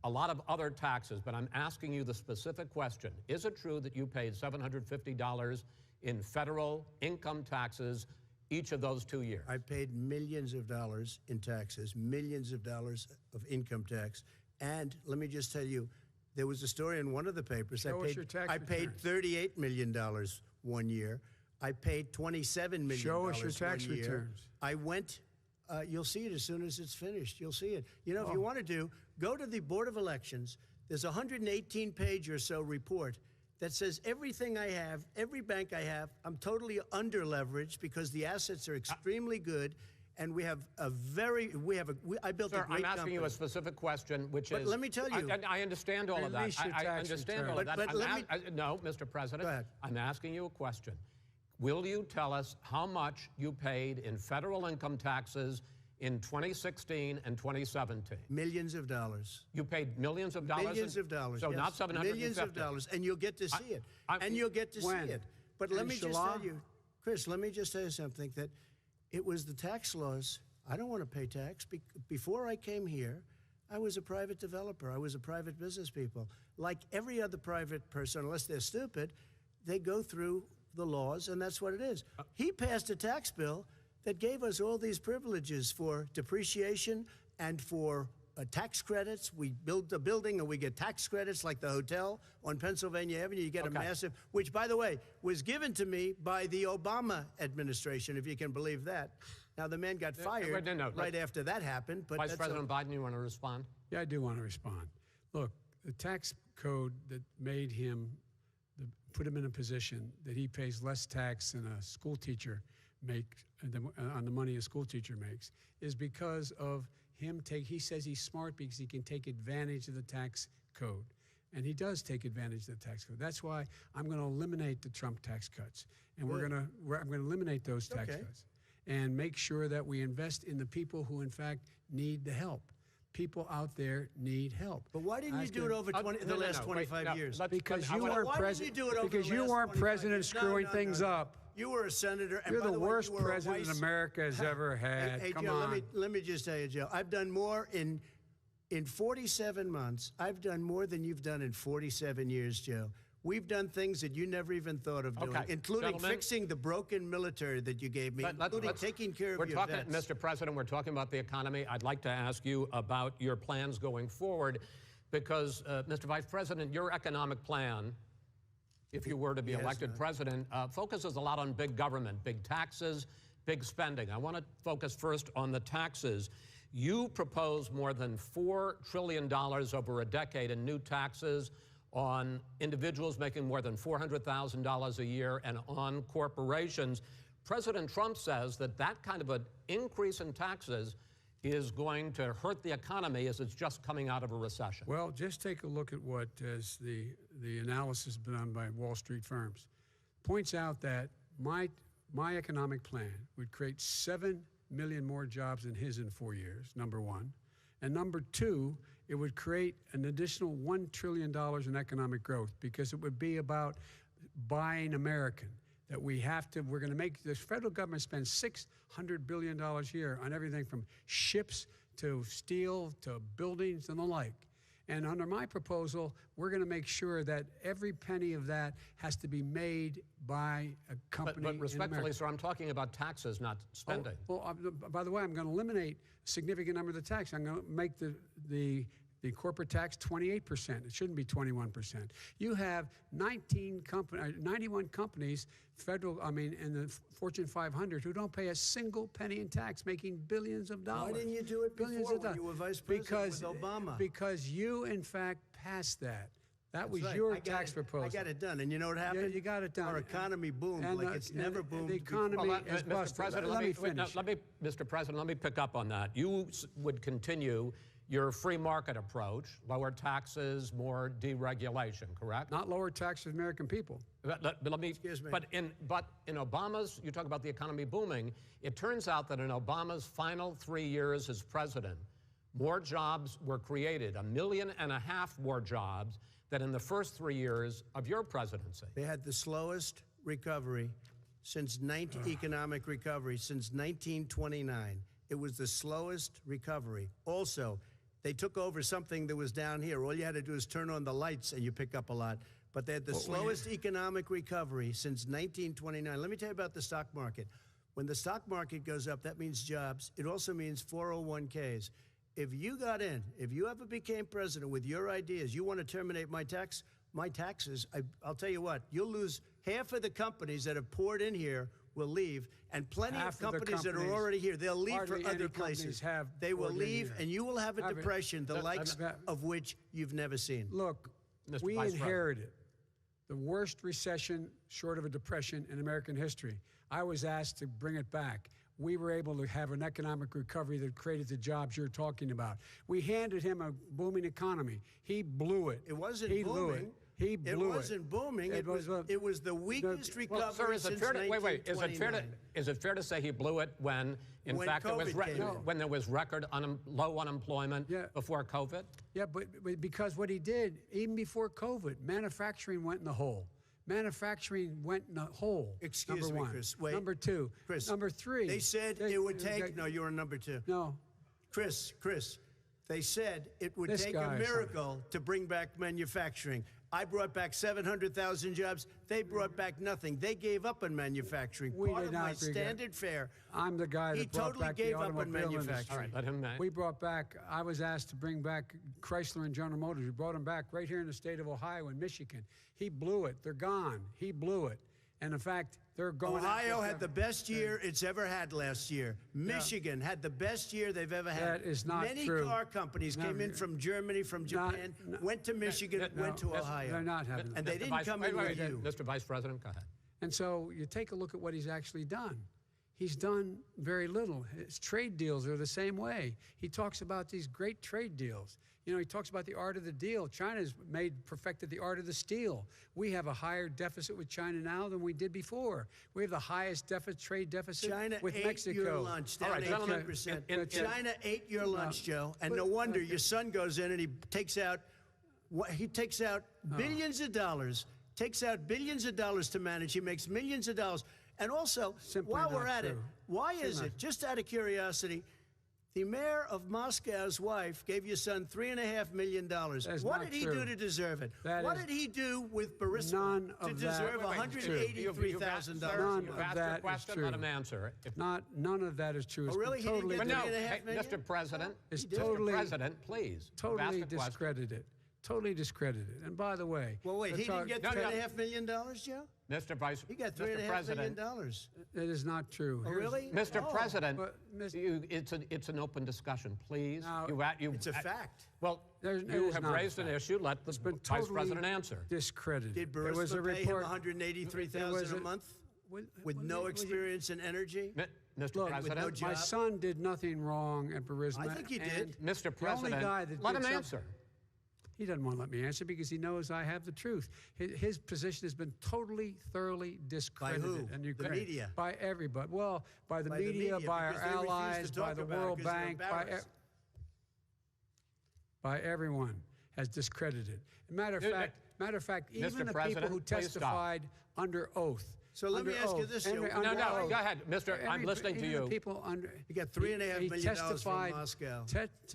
a lot of other taxes, but I'm asking you the specific question. Is it true that you paid $750 in federal income taxes each of those 2 years? I paid millions of dollars in taxes, millions of dollars of income tax. And let me just tell you, there was a story in one of the papers. I paid $38 million 1 year. I paid $27 million. Show us your tax returns. I went... you'll see it as soon as it's finished. You'll see it. You know, if you want to go to the Board of Elections. There's a 118-page or so report that says everything I have, every bank I have, I'm totally under-leveraged because the assets are extremely good, and we have a very, I built a great company. I'm asking you a specific question, which is... let me tell you. I understand all of that. I understand all of that. No, Mr. President. Go ahead. I'm asking you a question. Will you tell us how much you paid in federal income taxes in 2016 and 2017? Millions of dollars. You paid millions of dollars? Millions of dollars, So yes. not 750? Millions of dollars, and you'll get to see it. And you'll get to see it. But let me just tell you, Chris, let me just tell you something, that it was the tax laws. I don't want to pay tax. Before I came here, I was a private developer. I was a private business people. Like every other private person, unless they're stupid, they go through the laws, and that's what it is. He passed a tax bill that gave us all these privileges for depreciation and for tax credits. We build a building and we get tax credits, like the hotel on Pennsylvania Avenue. You get a massive, which, by the way, was given to me by the Obama administration, if you can believe that. Now, the man got fired right after that happened. But Vice President Biden, you want to respond? Yeah, I do want to respond. Look, the tax code that made him, put him in a position that he pays less tax than a school teacher makes on the money a school teacher makes, is because of him he says he's smart because he can take advantage of the tax code. And he does take advantage of the tax code. That's why I'm going to eliminate the Trump tax cuts. And I'm going to eliminate those tax cuts and make sure that we invest in the people who, in fact, need the help. People out there need help. But why didn't you do it over the last 25 years? Because you weren't president. Because you weren't president screwing things up. You were a senator. And You're the worst president America has ever had. Hey, Come Joe, on. let me just tell you, Joe. I've done more in 47 months. I've done more than you've done in 47 years, Joe. We've done things that you never even thought of doing, including fixing the broken military that you gave me, including taking care of your vets. Mr. President, we're talking about the economy. I'd like to ask you about your plans going forward because, Mr. Vice President, your economic plan, if you were to be elected president, focuses a lot on big government, big taxes, big spending. I want to focus first on the taxes. You propose more than $4 trillion over a decade in new taxes on individuals making more than $400,000 a year and on corporations. President Trump says that that kind of an increase in taxes is going to hurt the economy as it's just coming out of a recession. Well, just take a look at what is the analysis done by Wall Street firms. Points out that my economic plan would create 7 million more jobs than his in 4 years, number one. And number two, it would create an additional $1 trillion in economic growth because it would be about buying American. That we're going to make the federal government spend $600 billion a year on everything from ships to steel to buildings and the like. And under my proposal, we're going to make sure that every penny of that has to be made by a company. But respectfully, sir, I'm talking about taxes, not spending. By the way, I'm going to eliminate a significant number of the tax. I'm going to make the corporate tax 28%. It shouldn't be 21%. You have 91 companies, in the Fortune 500 who don't pay a single penny in tax, making billions of dollars. Why didn't you do it before when you were vice president with Obama? Because you, in fact, passed that. That was your tax proposal. I got it done. And you know what happened? Yeah, you got it done. Our economy boomed like it's never boomed. The economy is busted. Let me finish. Mr. President, let me pick up on that. You would continue your free market approach, lower taxes, more deregulation, correct? Not lower taxes for American people. Excuse me. But in Obama's, you talk about the economy booming, it turns out that in Obama's final 3 years as president, more jobs were created, 1.5 million more jobs than in the first 3 years of your presidency. They had the slowest recovery economic recovery since 1929. It was the slowest recovery. Also, they took over something that was down here. All you had to do is turn on the lights and you pick up a lot. But they had the slowest economic recovery since 1929. Let me tell you about the stock market. When the stock market goes up, that means jobs. It also means 401ks. If you got in, if you ever became president with your ideas, you want to terminate my taxes, I'll tell you what, you'll lose half of the companies that have poured in here will leave, and plenty of companies that are already here, they'll leave for other places. They will leave, and you will have a depression, the likes of which you've never seen. Look, we inherited the worst recession short of a depression in American history. I was asked to bring it back. We were able to have an economic recovery that created the jobs you're talking about. We handed him a booming economy. He blew it. It wasn't booming. Blew it. He blew it. It wasn't booming. It was the weakest recovery since 1929. Is it fair to say he blew it when fact, when there was record low unemployment before COVID? Yeah, but because what he did, even before COVID, manufacturing went in the hole. Excuse me, Chris. Wait. Number two. Chris. Number three. They said it would take. No, you're on number two. No. Chris. They said it would take a miracle to bring back manufacturing. I brought back 700,000 jobs. They brought back nothing. They gave up on manufacturing. Part of my standard fare. I'm the guy that brought back the automobile industry. All right, let him. We brought back. I was asked to bring back Chrysler and General Motors. We brought them back right here in the state of Ohio and Michigan. He blew it. They're gone. He blew it. And in fact, they're going. Ohio had the best year it's ever had last year. Michigan had the best year they've ever had. That is not true. Many car companies came in from Germany, from Japan, went to Michigan, went to Ohio. They're not having. And they didn't come in with you. Mr. Vice President, go ahead. And so you take a look at what he's actually done. He's done very little. His trade deals are the same way. He talks about these great trade deals. You know, he talks about the art of the deal. China's perfected the art of the steal. We have a higher deficit with China now than we did before. We have the highest trade deficit with Mexico. China ate your lunch, down 18%. China ate your lunch, Joe, and no wonder your son goes in and he takes out billions of dollars, to manage. He makes millions of dollars. And also, while we're at it, why is it, just out of curiosity, The mayor of Moscow's wife gave your son $3.5 million. What did he do to deserve it? What did he do with Burisma to deserve $183,000? None of that is true. Let him answer. None of that is true. Oh, really? Totally, he didn't Mr. get $3.5 million? President, totally, Mr. President, please. Totally discredited. Totally discredited. And by the way, well, wait, he didn't get $3.5 million, Joe? Mr. Vice, he got $3.5 million. It is not true. Oh, really? Mr. President, but, it's an open discussion, please. Now, it's a fact. Well, you have raised an issue. Let the Vice President answer. Discredited. Did Burisma pay him $183,000 a month with no experience in energy? Mr. President, my son did nothing wrong at Burisma. I think he did. Mr. President, let him answer. He doesn't want to let me answer because he knows I have the truth. His position has been totally, thoroughly discredited. By who? In Ukraine. The media? By everybody. Well, by the media, by our allies, by the World Bank, by everyone has discredited. Matter of fact, even the people who testified under oath. So let me ask you this, Joe. No, go ahead, Mr. I'm listening to you. He got $3.5 million from Moscow.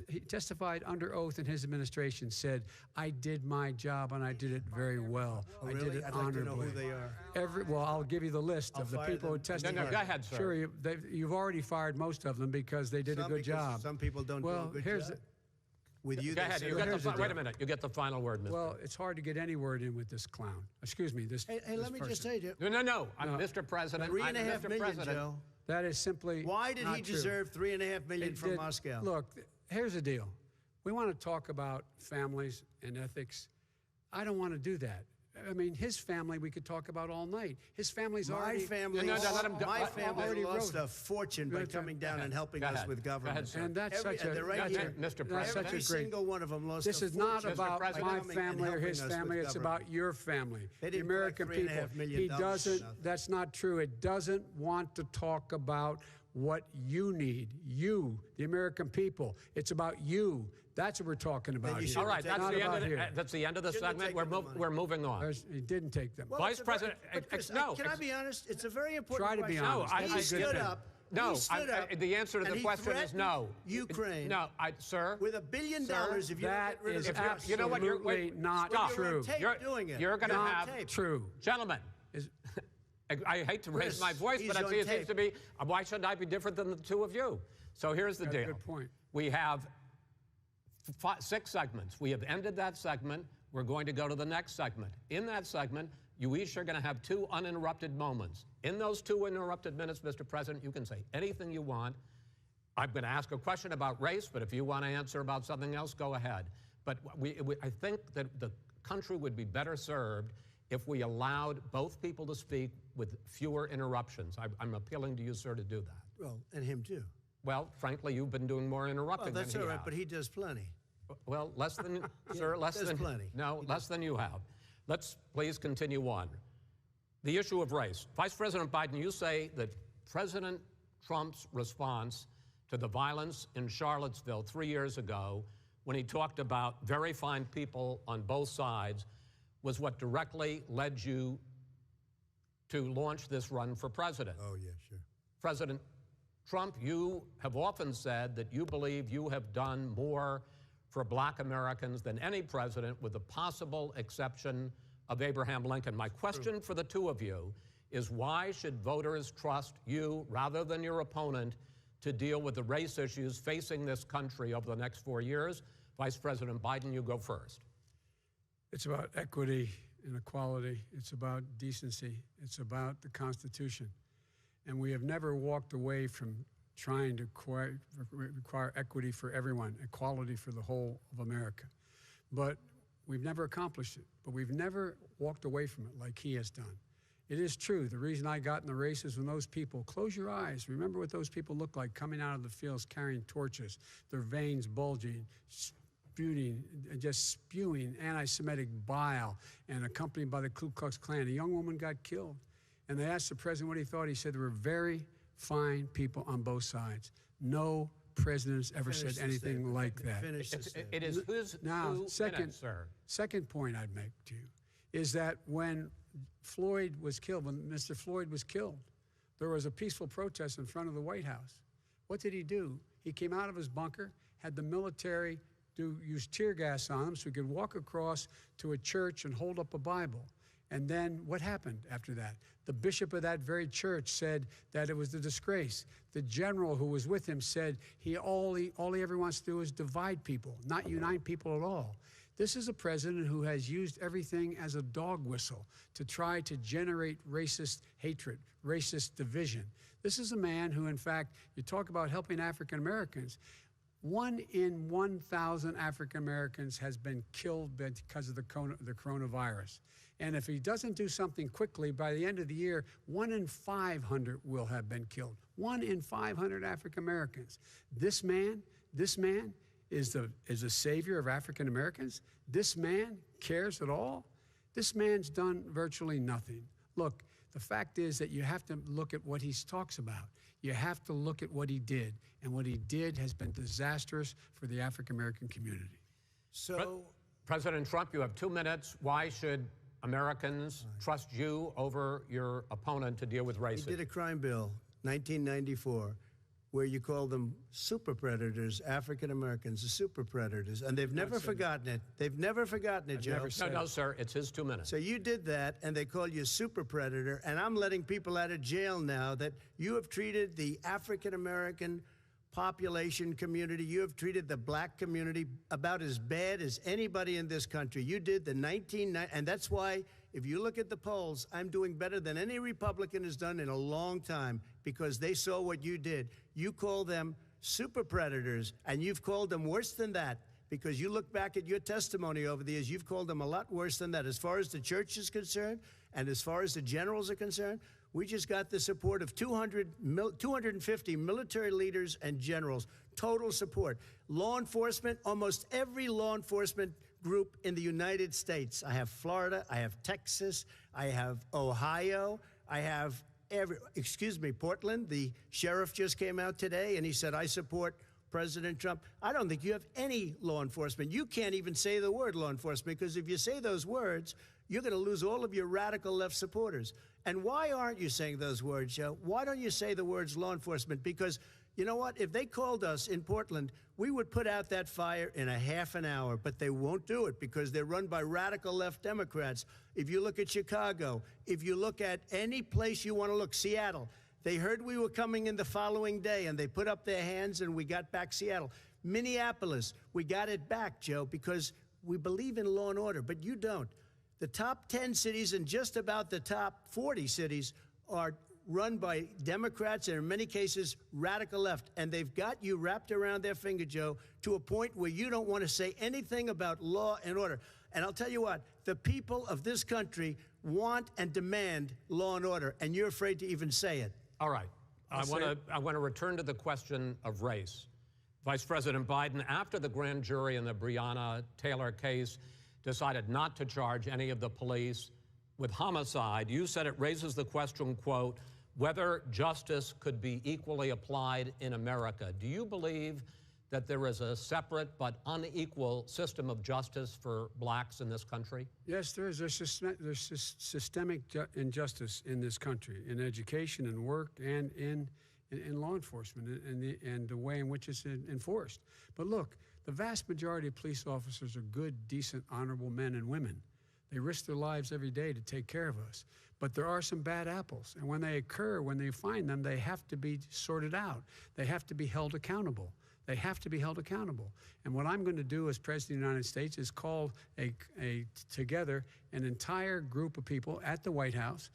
He testified under oath in his administration, said, I did my job and I did it very well. Oh, I really? did it I'd honorably. like to know who they are. Well, I'll give you the list of the people who testified. No, go ahead, sir. Sure, you've already fired most of them because they did a good job. Some people don't do a good job. With you, go ahead. Wait a minute. You get the final word, Mr. Well, it's hard to get any word in with this clown. Excuse me. Hey, let me just say to you. No. I'm Mr. President. $3.5 million, Joe. That is simply Why did he deserve $3.5 million from Moscow? Look, here's the deal. We want to talk about families and ethics. I don't want to do that. I mean, his family we could talk about all night. His family's already... My family lost a fortune by coming down and helping us with government. And that's such a... Mr. President. Every single one of them lost a fortune. This is not about my family or his family. It's about your family. The American people. He doesn't... That's not true. It doesn't want to talk about what you need. You, the American people. It's about you. That's what we're talking about here. All right, that's the end of the segment. We're moving on. He didn't take them. Well, Vice President, no. Can I be honest? It's a very important question. Try to be honest. He stood up. No, the answer to the question is no. Ukraine. No, sir. With $1 billion, if you that get rid is of absolutely not true. You're going to have true. Gentlemen. I hate to raise my voice, but it seems to be, why shouldn't I be different than the two of you? So here's the deal. Good point. We have 6 segments. We have ended that segment. We're going to go to the next segment. In that segment, you each are going to have 2 uninterrupted moments. In those 2 uninterrupted minutes, Mr. President, you can say anything you want. I'm going to ask a question about race, but if you want to answer about something else, go ahead. But I think that the country would be better served if we allowed both people to speak with fewer interruptions. I'm appealing to you, sir, to do that. Well, and him too. Well, frankly, you've been doing more interrupting than he has. That's all right, but he does plenty. Well, less than, sir, less than plenty. No, less than you have. Let's please continue on. The issue of race. Vice President Biden, you say that President Trump's response to the violence in Charlottesville 3 years ago, when he talked about very fine people on both sides, was what directly led you to launch this run for president. Oh, yeah, sure. President Trump, you have often said that you believe you have done more for Black Americans than any president, with the possible exception of Abraham Lincoln. My question for the two of you is, why should voters trust you rather than your opponent to deal with the race issues facing this country over the next 4 years? Vice President Biden, you go first. It's about equity and equality. It's about decency. It's about the Constitution. And we have never walked away from trying to require equity for everyone, equality for the whole of America. But we've never accomplished it. But we've never walked away from it like he has done. It is true. The reason I got in the race is when those people, close your eyes, remember what those people look like coming out of the fields carrying torches, their veins bulging, just spewing anti-Semitic bile, and accompanied by the Ku Klux Klan. A young woman got killed. And they asked the president what he thought. He said there were very fine people on both sides. No president has ever said anything like that. It is whose minutes, sir. Second point I'd make to you is that when Floyd was killed, when Mr. Floyd was killed, there was a peaceful protest in front of the White House. What did he do? He came out of his bunker, had the military use tear gas on him so he could walk across to a church and hold up a Bible. And then what happened after that? The bishop of that very church said that it was a disgrace. The general who was with him said all he ever wants to do is divide people, not unite people at all. This is a president who has used everything as a dog whistle to try to generate racist hatred, racist division. This is a man who, in fact, you talk about helping African Americans. 1 in 1,000 African Americans has been killed because of the coronavirus. And if he doesn't do something quickly, by the end of the year, 1 in 500 will have been killed. 1 in 500 African Americans. This man is a savior of African Americans. This man cares at all. This man's done virtually nothing. Look, the fact is that you have to look at what he talks about. You have to look at what he did. And what he did has been disastrous for the African American community. So, President Trump, you have 2 minutes. Why should Americans trust you over your opponent to deal with racism? he did a crime bill, 1994, where you call them super predators, African Americans, the super predators, and they've never forgotten it. They've never forgotten it, Joe. No, sir, it's his 2 minutes. So you did that, and they call you a super predator, and I'm letting people out of jail now that you have treated the African American population community, you have treated the black community about as bad as anybody in this country. You did the 1990, and that's why, if you look at the polls, I'm doing better than any Republican has done in a long time, because they saw what you did. You call them super predators, and you've called them worse than that, because you look back at your testimony over the years, you've called them a lot worse than that. As far as the church is concerned, and as far as the generals are concerned, we just got the support of 250 military leaders and generals, total support. Law enforcement, almost every law enforcement group in the United States. I have Florida, I have Texas, I have Ohio, I have Portland. The sheriff just came out today and he said, I support President Trump. I don't think you have any law enforcement. You can't even say the word law enforcement, because if you say those words, you're going to lose all of your radical left supporters. And why aren't you saying those words, Joe? Why don't you say the words law enforcement? Because you know what? If they called us in Portland, we would put out that fire in a half an hour, but they won't do it because they're run by radical left Democrats. If you look at Chicago, if you look at any place you want to look, Seattle, they heard we were coming in the following day and they put up their hands and we got back Seattle. Minneapolis, we got it back, Joe, because we believe in law and order, but you don't. The top 10 cities and just about the top 40 cities are run by Democrats and in many cases radical left. And they've got you wrapped around their finger, Joe, to a point where you don't want to say anything about law and order. And I'll tell you what, the people of this country want and demand law and order, and you're afraid to even say it. All right. I want to return to the question of race. Vice President Biden, after the grand jury in the Breonna Taylor case decided not to charge any of the police with homicide, you said it raises the question, quote, whether justice could be equally applied in America. Do you believe that there is a separate but unequal system of justice for blacks in this country? Yes, there is. There's systemic injustice in this country, in education and work and in law enforcement and the way in which it's enforced. But look, the vast majority of police officers are good, decent, honorable men and women. They risk their lives every day to take care of us. But there are some bad apples. And when they occur, when they find them, they have to be sorted out. They have to be held accountable. They have to be held accountable. And what I'm going to do as President of the United States is call together an entire group of people at the White House,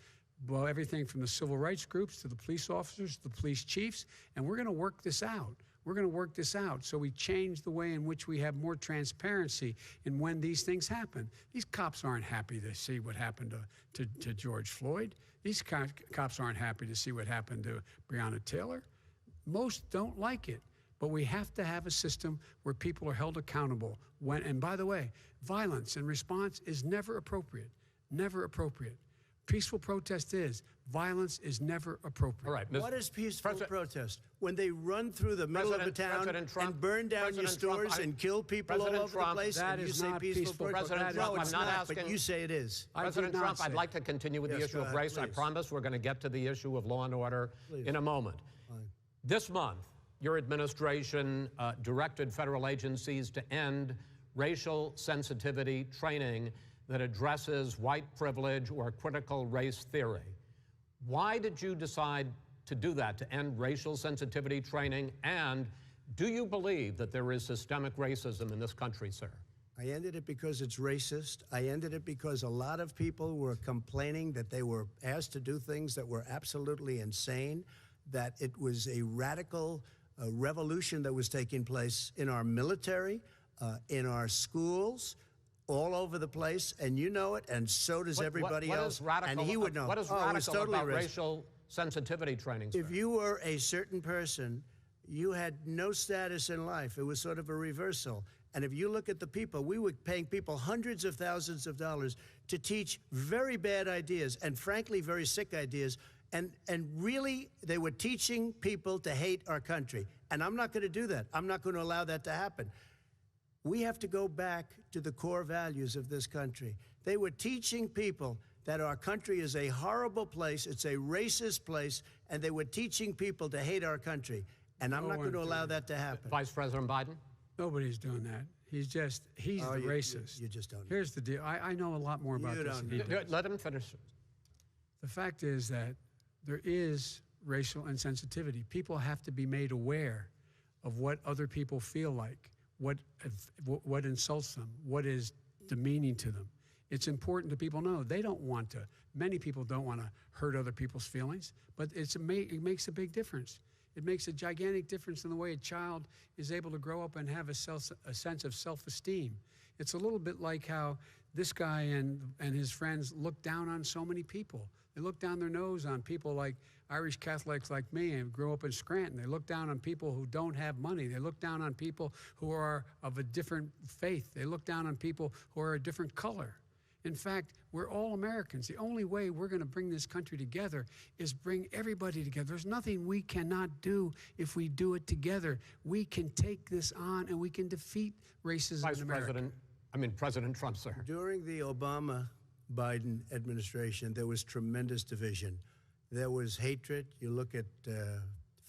well, everything from the civil rights groups to the police officers, to the police chiefs, and we're going to work this out. We're going to work this out so we change the way in which we have more transparency in when these things happen. These cops aren't happy to see what happened to George Floyd. These cops aren't happy to see what happened to Breonna Taylor. Most don't like it. But we have to have a system where people are held accountable. And by the way, violence in response is never appropriate. Never appropriate. Peaceful protest is. Violence is never appropriate. All right. What is peaceful protest? When they run through the middle of a town and burn down your stores and kill people all over the place, and you say peaceful protest? President Trump, no, it's not, but you say it is. President Trump, I'd like to continue with the issue of race. I promise we're going to get to the issue of law and order in a moment. This month, your administration directed federal agencies to end racial sensitivity training that addresses white privilege or critical race theory. Why did you decide to do that, to end racial sensitivity training? And do you believe that there is systemic racism in this country, sir? I ended it because it's racist. I ended it because a lot of people were complaining that they were asked to do things that were absolutely insane, that it was a radical revolution that was taking place in our military, in our schools, all over the place, and you know it, and so does everybody else. Radical, and he would know. What is radical totally about racial sensitivity training, sir? If you were a certain person, you had no status in life. It was sort of a reversal. And if you look at the people, we were paying people hundreds of thousands of dollars to teach very bad ideas and, frankly, very sick ideas. And really, they were teaching people to hate our country. And I'm not going to do that. I'm not going to allow that to happen. We have to go back to the core values of this country. They were teaching people that our country is a horrible place, it's a racist place, and they were teaching people to hate our country. And I'm not going to allow that to happen. Vice President Biden? Nobody's doing that. He's the racist. You just don't know. Here's the deal. I know a lot more about this than he does. Let him finish. The fact is that there is racial insensitivity. People have to be made aware of what other people feel like, what insults them, what is demeaning to them. It's important that people know they don't want to. Many people don't want to hurt other people's feelings, but it makes a big difference. It makes a gigantic difference in the way a child is able to grow up and have a sense of self-esteem. It's a little bit like how this guy and his friends look down on so many people. They look down their nose on people like Irish Catholics like me and grew up in Scranton. They look down on people who don't have money. They look down on people who are of a different faith. They look down on people who are a different color. In fact, we're all Americans. The only way we're going to bring this country together is bring everybody together. There's nothing we cannot do if we do it together. We can take this on and we can defeat racism in America. President Trump, sir. During the Obama-Biden administration, there was tremendous division. There was hatred. You look at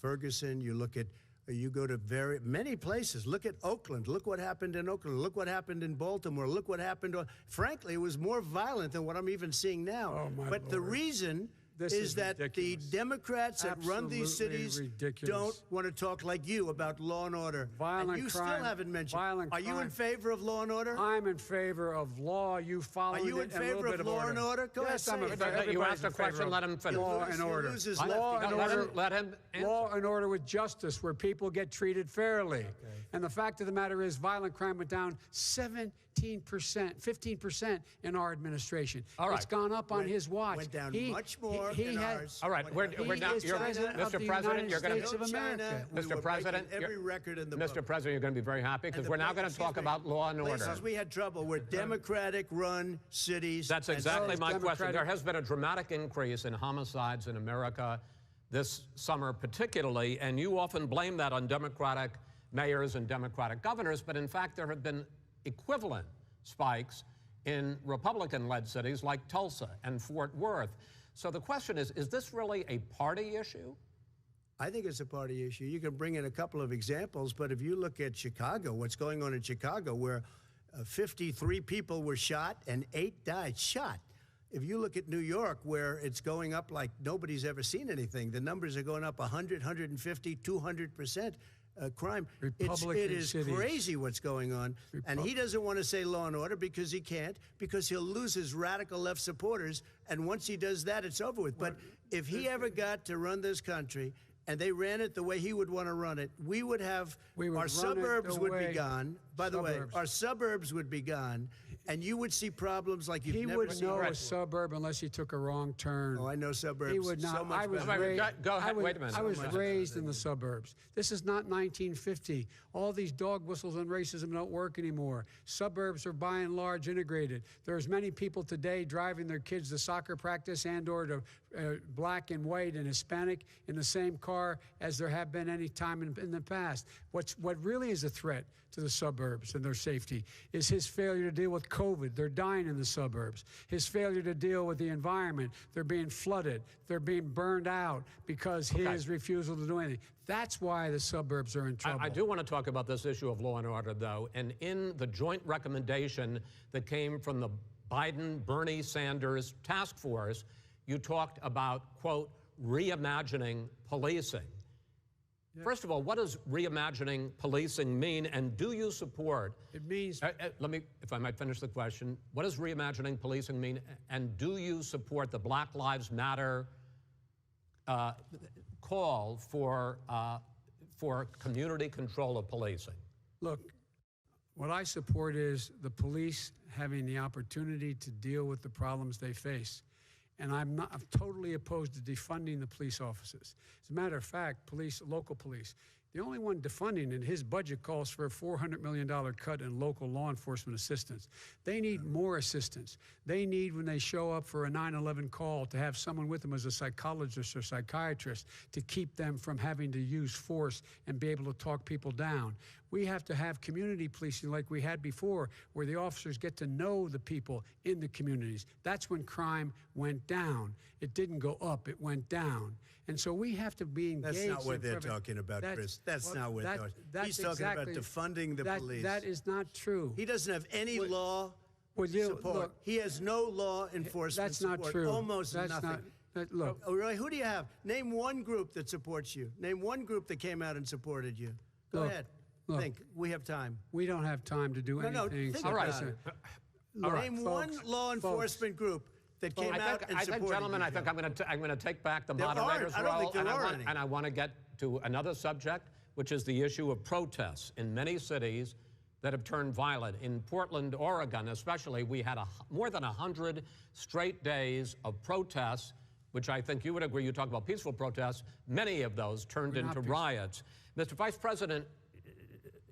Ferguson, you go to many places. Look at Oakland. Look what happened in Oakland. Look what happened in Baltimore. Look what happened. Frankly, it was more violent than what I'm even seeing now. Oh, my but Lord. The reason is that ridiculous. the Democrats that run these cities ridiculous. don't want to talk like you about law and order. Violent and you crime, still haven't mentioned. violent Are you crime. in favor of law and order? I'm in favor of law. You follow it. Are you in favor of law and order? Go ahead, Yes, I'm say in it. favor. You asked a question, let him finish. Law and order. He loses Law lefty. and order. Let him answer. Law and order with justice, where people get treated fairly. Okay. And the fact of the matter is, violent crime went down 15% in our administration. All right. It's gone up on his watch. Went down much more he in had, ours. All right, we're now. Mr. President, you're going to of America. Mr. President, every record in the Mr. book. President, you're going to be very happy because we're now going to talk about law and order. Places we had trouble were Democratic-run cities. That's exactly my question. Democratic. There has been a dramatic increase in homicides in America this summer particularly, and you often blame that on Democratic mayors and Democratic governors, but in fact there have been equivalent spikes in Republican-led cities like Tulsa and Fort Worth. So the question is this really a party issue? I think it's a party issue. You can bring in a couple of examples, but if you look at Chicago, what's going on in Chicago, where 53 people were shot and 8 died, shot. If you look at New York, where it's going up like nobody's ever seen anything, the numbers are going up 100, 150, 200%. Crime. It is crazy what's going on. And he doesn't want to say law and order because he can't, because he'll lose his radical left supporters. And once he does that, it's over with. But if he ever got to run this country and they ran it the way he would want to run it, our suburbs would be gone. By the way, our suburbs would be gone, and you would see problems like you've never seen. He would know a suburb unless he took a wrong turn. Oh, I know suburbs. He would not. So much Go ahead. Wait a minute. I was raised in the suburbs. This is not 1950. All these dog whistles and racism don't work anymore. Suburbs are by and large integrated. There's many people today driving their kids to soccer practice and or to black and white and Hispanic in the same car as there have been any time in the past. What really is a threat to the suburbs and their safety is his failure to deal with COVID, they're dying in the suburbs. His failure to deal with the environment, they're being flooded, they're being burned out because his refusal to do anything. That's why the suburbs are in trouble. I do want to talk about this issue of law and order, though, and in the joint recommendation that came from the Biden-Bernie Sanders task force, you talked about, quote, reimagining policing. Yeah. First of all, what does reimagining policing mean, and do you support... It means... let me, if I might finish the question. What does reimagining policing mean, and do you support the Black Lives Matter call for community control of policing? Look, what I support is the police having the opportunity to deal with the problems they face. And I'm totally opposed to defunding the police offices. As a matter of fact, local police, the only one defunding it, his budget calls for a $400 million cut in local law enforcement assistance. They need more assistance. They need, when they show up for a 9/11 call, to have someone with them as a psychologist or psychiatrist to keep them from having to use force and be able to talk people down. We have to have community policing like we had before, where the officers get to know the people in the communities. That's when crime went down. It didn't go up, it went down. And so we have to be engaged. That's not what they're talking about, Chris. That's not what they're talking about. He's talking about defunding the police. That is not true. He doesn't have any law support. Look, he has no law enforcement support. That's not true. Almost that's nothing. Look. Oh, really? Who do you have? Name one group that supports you. Name one group that came out and supported you. Go ahead. Look, think. We have time. We don't have time to do anything. No, think all right. Name one law enforcement group that came out and supported you. Gentlemen, I think I'm going to take back the moderator's role, and I want to get to another subject, which is the issue of protests in many cities that have turned violent. In Portland, Oregon, especially, we had more than 100 straight days of protests, which I think you would agree. You talk about peaceful protests. Many of those turned into riots. Mr. Vice President,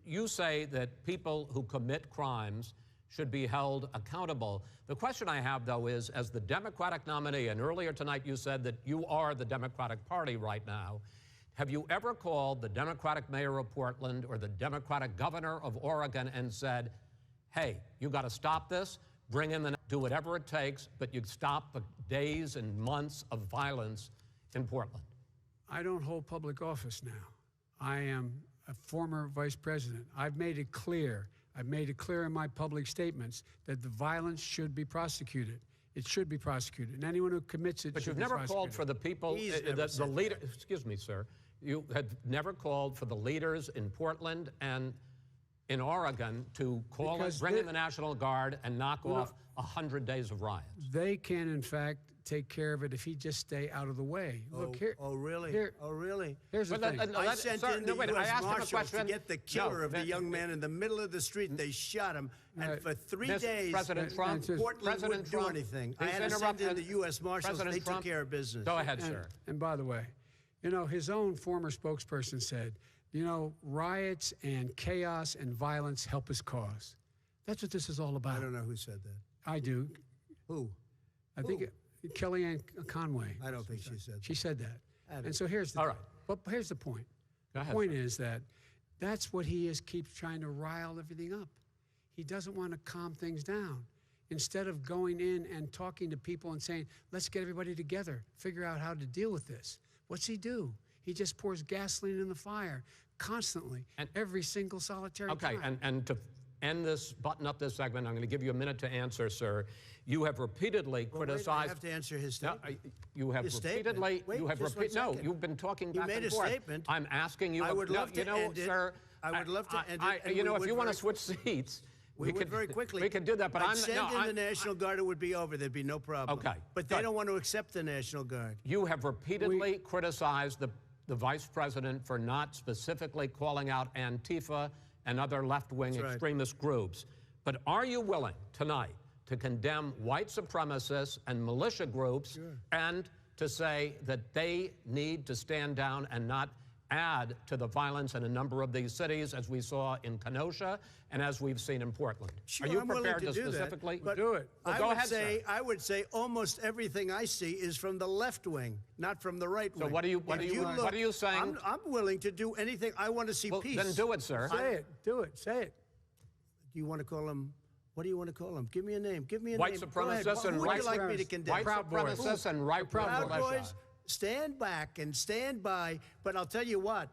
you say that people who commit crimes should be held accountable. The question I have, though, is, as the Democratic nominee, and earlier tonight you said that you are the Democratic Party right now, have you ever called the Democratic mayor of Portland or the Democratic governor of Oregon and said, hey, you got to stop this, do whatever it takes, but you stop the days and months of violence in Portland? I don't hold public office now. I am a former vice president. I've made it clear in my public statements that the violence should be prosecuted. It should be prosecuted, and anyone who commits it. But you've never called for the people, the leader. Excuse me, sir. You had never called for the leaders in Portland and in Oregon to bring in the National Guard and knock off 100 days of riots. They can, in fact, take care of it if he just stay out of the way. Look here. Oh, really? Oh, really? Here's the thing. I sent in the U.S. Marshals to get the killer of the young man in the middle of the street. They shot him, and for 3 days, President Trump, Portland wouldn't do anything. I had to send in the U.S. Marshals. They took care of business. Go ahead, sir. And by the way, you know, his own former spokesperson said, you know, riots and chaos and violence help his cause. That's what this is all about. I don't know who said that. I do. Who? I think Kellyanne Conway. I don't think she said that. She said that. And so here's the But here's the point. Go ahead, the point is that that's what he is, keeps trying to rile everything up. He doesn't want to calm things down. Instead of going in and talking to people and saying, let's get everybody together, figure out how to deal with this. What's he do? He just pours gasoline in the fire constantly, and every single solitary time. And to end this, button up this segment, I'm going to give you a minute to answer, sir. You have repeatedly criticized... Wait, I have to answer his statement. No, you have repeatedly... No, you've been talking back and forth. You made a statement. I'm asking you... I would love to end it. Sir, I would love to end it. You know, if you want to switch seats... We could very quickly. We could do that, but I'd send in the National Guard, it would be over. There'd be no problem. Okay. But they don't want to accept the National Guard. You have repeatedly criticized the vice president for not specifically calling out Antifa and other left-wing extremist groups. But are you willing tonight to condemn white supremacists and militia groups and to say that they need to stand down and not add to the violence in a number of these cities, as we saw in Kenosha and as we've seen in Portland? Sure, are you I'm prepared willing to do specifically that, but do it? Well, go ahead, sir. I would say almost everything I see is from the left wing, not from the right wing. So what are you saying? I'm willing to do anything. I want to see peace. Then do it, sir. Say it. Do it. Say it. Do you want to call him? What do you want to call them? Give me a name. Give me a White name. supremacists and Who would you like me to condemn? White supremacists and right Proud militia. Boys, stand back and stand by. But I'll tell you what.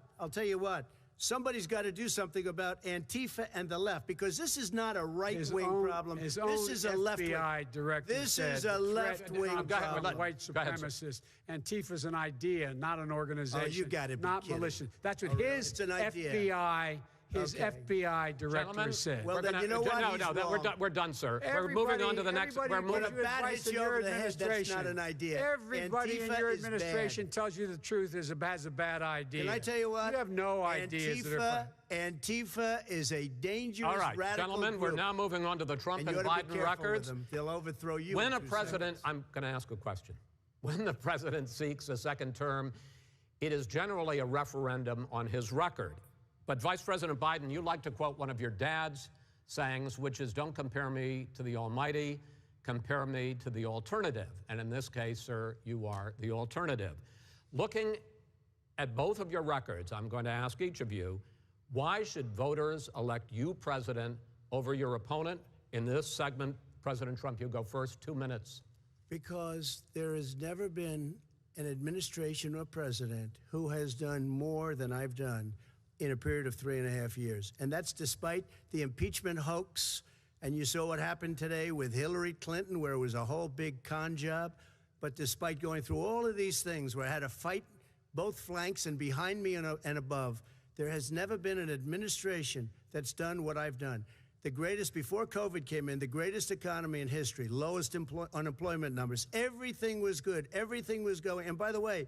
Somebody's got to do something about Antifa and the left, because this is not a right-wing problem. This is a left-wing. FBI director This is a left-wing problem. White supremacist. Antifa's an idea, not an organization. Oh, you got to be not kidding. militia. That's what his FBI. FBI director Gentlemen, said. Well, then you know what? We're done, sir. Everybody, we're moving on to the next. We're moving. When a bat hits you over the head, that's not an idea. Everybody in Antifa your is administration tells you the truth has a bad idea. Can I tell you what? You have no ideas. Antifa is a dangerous, All right, radical gentlemen, group. we're now moving on to the Trump And and you ought to be Biden careful records. with them. They'll overthrow you. When in a 2 president, seconds. I'm going to ask a question. When the president seeks a second term, it is generally a referendum on his record. But Vice President Biden, you like to quote one of your dad's sayings, which is, don't compare me to the almighty, compare me to the alternative. And in this case, sir, you are the alternative. Looking at both of your records, I'm going to ask each of you, why should voters elect you president over your opponent? In this segment, President Trump, you go first, 2 minutes. Because there has never been an administration or president who has done more than I've done in a period of 3.5 years. And that's despite the impeachment hoax. And you saw what happened today with Hillary Clinton, where it was a whole big con job. But despite going through all of these things, where I had to fight both flanks and behind me and above, there has never been an administration that's done what I've done. The greatest, before COVID came in, the greatest economy in history, lowest unemployment numbers. Everything was good. Everything was going. And by the way,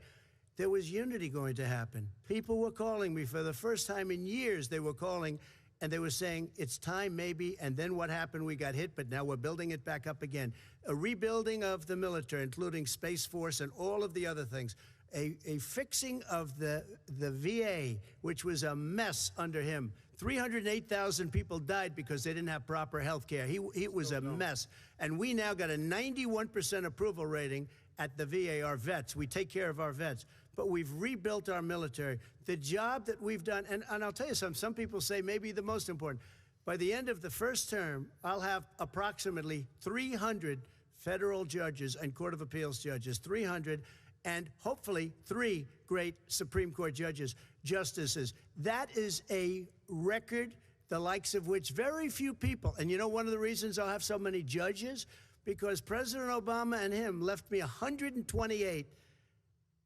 there was unity going to happen. People were calling me for the first time in years. They were calling, and they were saying, it's time maybe. And then what happened? We got hit, but now we're building it back up again. A rebuilding of the military, including Space Force and all of the other things. A fixing of the VA, which was a mess under him. 308,000 people died because they didn't have proper health care. It was a mess. And we now got a 91% approval rating at the VA, our vets. We take care of our vets. But we've rebuilt our military. The job that we've done, and I'll tell you something, some people say maybe the most important. By the end of the first term, I'll have approximately 300 federal judges and Court of Appeals judges, 300, and hopefully 3 great Supreme Court justices. That is a record, the likes of which very few people, and you know one of the reasons I'll have so many judges? Because President Obama and him left me 128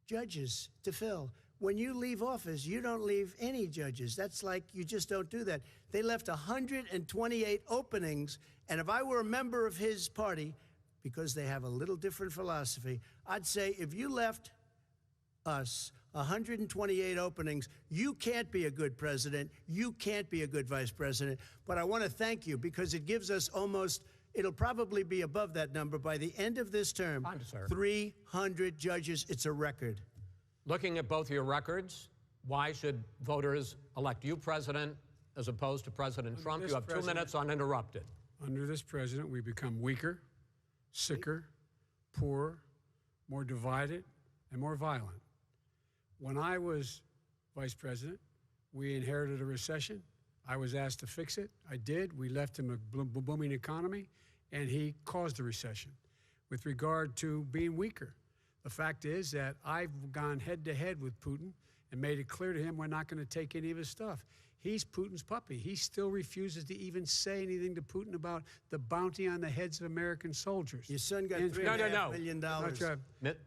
judges to fill. When you leave office, you don't leave any judges. That's like, you just don't do that. They left 128 openings, and if I were a member of his party, because they have a little different philosophy, I'd say if you left us 128 openings, you can't be a good president, you can't be a good vice president. But I want to thank you, because it gives us almost, it'll probably be above that number by the end of this term. 300 judges. It's a record. Looking at both your records, why should voters elect you president as opposed to President Trump? You have 2 minutes uninterrupted. Under this president, we become weaker, sicker, poorer, more divided, and more violent. When I was vice president, we inherited a recession. I was asked to fix it. I did. We left him a booming economy, and he caused a recession. With regard to being weaker, the fact is that I've gone head-to-head with Putin and made it clear to him we're not going to take any of his stuff. He's Putin's puppy. He still refuses to even say anything to Putin about the bounty on the heads of American soldiers. Your son got $3.5 million.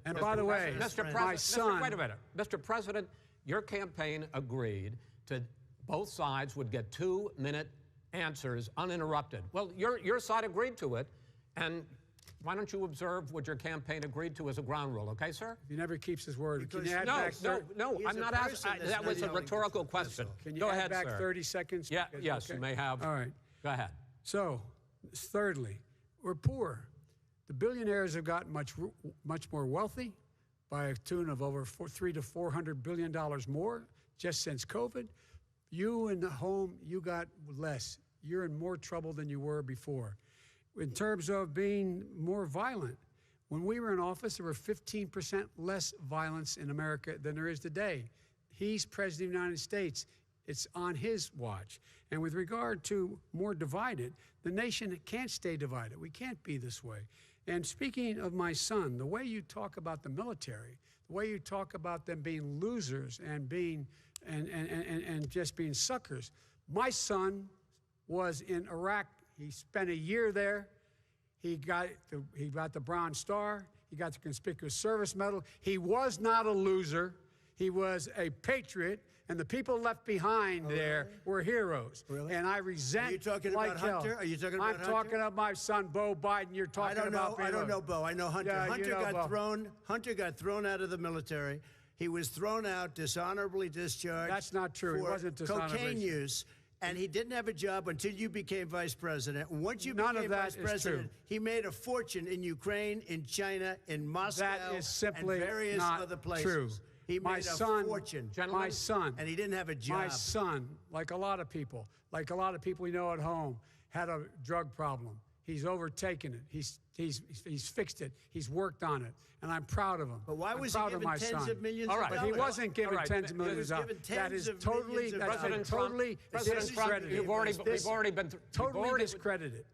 And by the way, my son... Wait a minute. Mr. President, your campaign agreed to both sides would get 2-minute answers uninterrupted. Well, your side agreed to it, and why don't you observe what your campaign agreed to as a ground rule, okay, sir? He never keeps his word. Can you add No, back I'm not asking. That was a rhetorical question. Can you Go add ahead, back sir. 30 seconds? Yeah, Because- yes, okay. you may have. All right. Go ahead. So, thirdly, we're poor. The billionaires have gotten much more wealthy by a tune of over $300 to $400 billion more just since COVID. You in the home, you got less. You're in more trouble than you were before. In terms of being more violent, when we were in office, there were 15% less violence in America than there is today. He's president of the United States. It's on his watch. And with regard to more divided, the nation can't stay divided. We can't be this way. And speaking of my son, the way you talk about the military, the way you talk about them being losers and being and just being suckers. My son was in Iraq. He spent a year there. He got the Bronze Star. He got the Conspicuous Service Medal. He was not a loser. He was a patriot, and the people left behind there were heroes. Really? And I resent. Are you talking about Hunter? Are you talking about Hunter? I'm talking about my son, Bo Biden. You're talking about. I don't know Bo. I know Hunter. Yeah, Hunter got thrown out of the military. He was thrown out, dishonorably discharged. That's not true. He wasn't dishonorably. Cocaine use. And he didn't have a job until you became vice president. And once you became vice president, he made a fortune in Ukraine, in China, in Moscow, that is simply and various not other places. True. He made a fortune. My son. And he didn't have a job. My son, like a lot of people we know at home, had a drug problem. He's overtaken it. He's fixed it. He's worked on it. And I'm proud of him. But why was he given tens of millions of dollars? But he wasn't given tens of millions of dollars. That is totally discredited. We've already been totally discredited.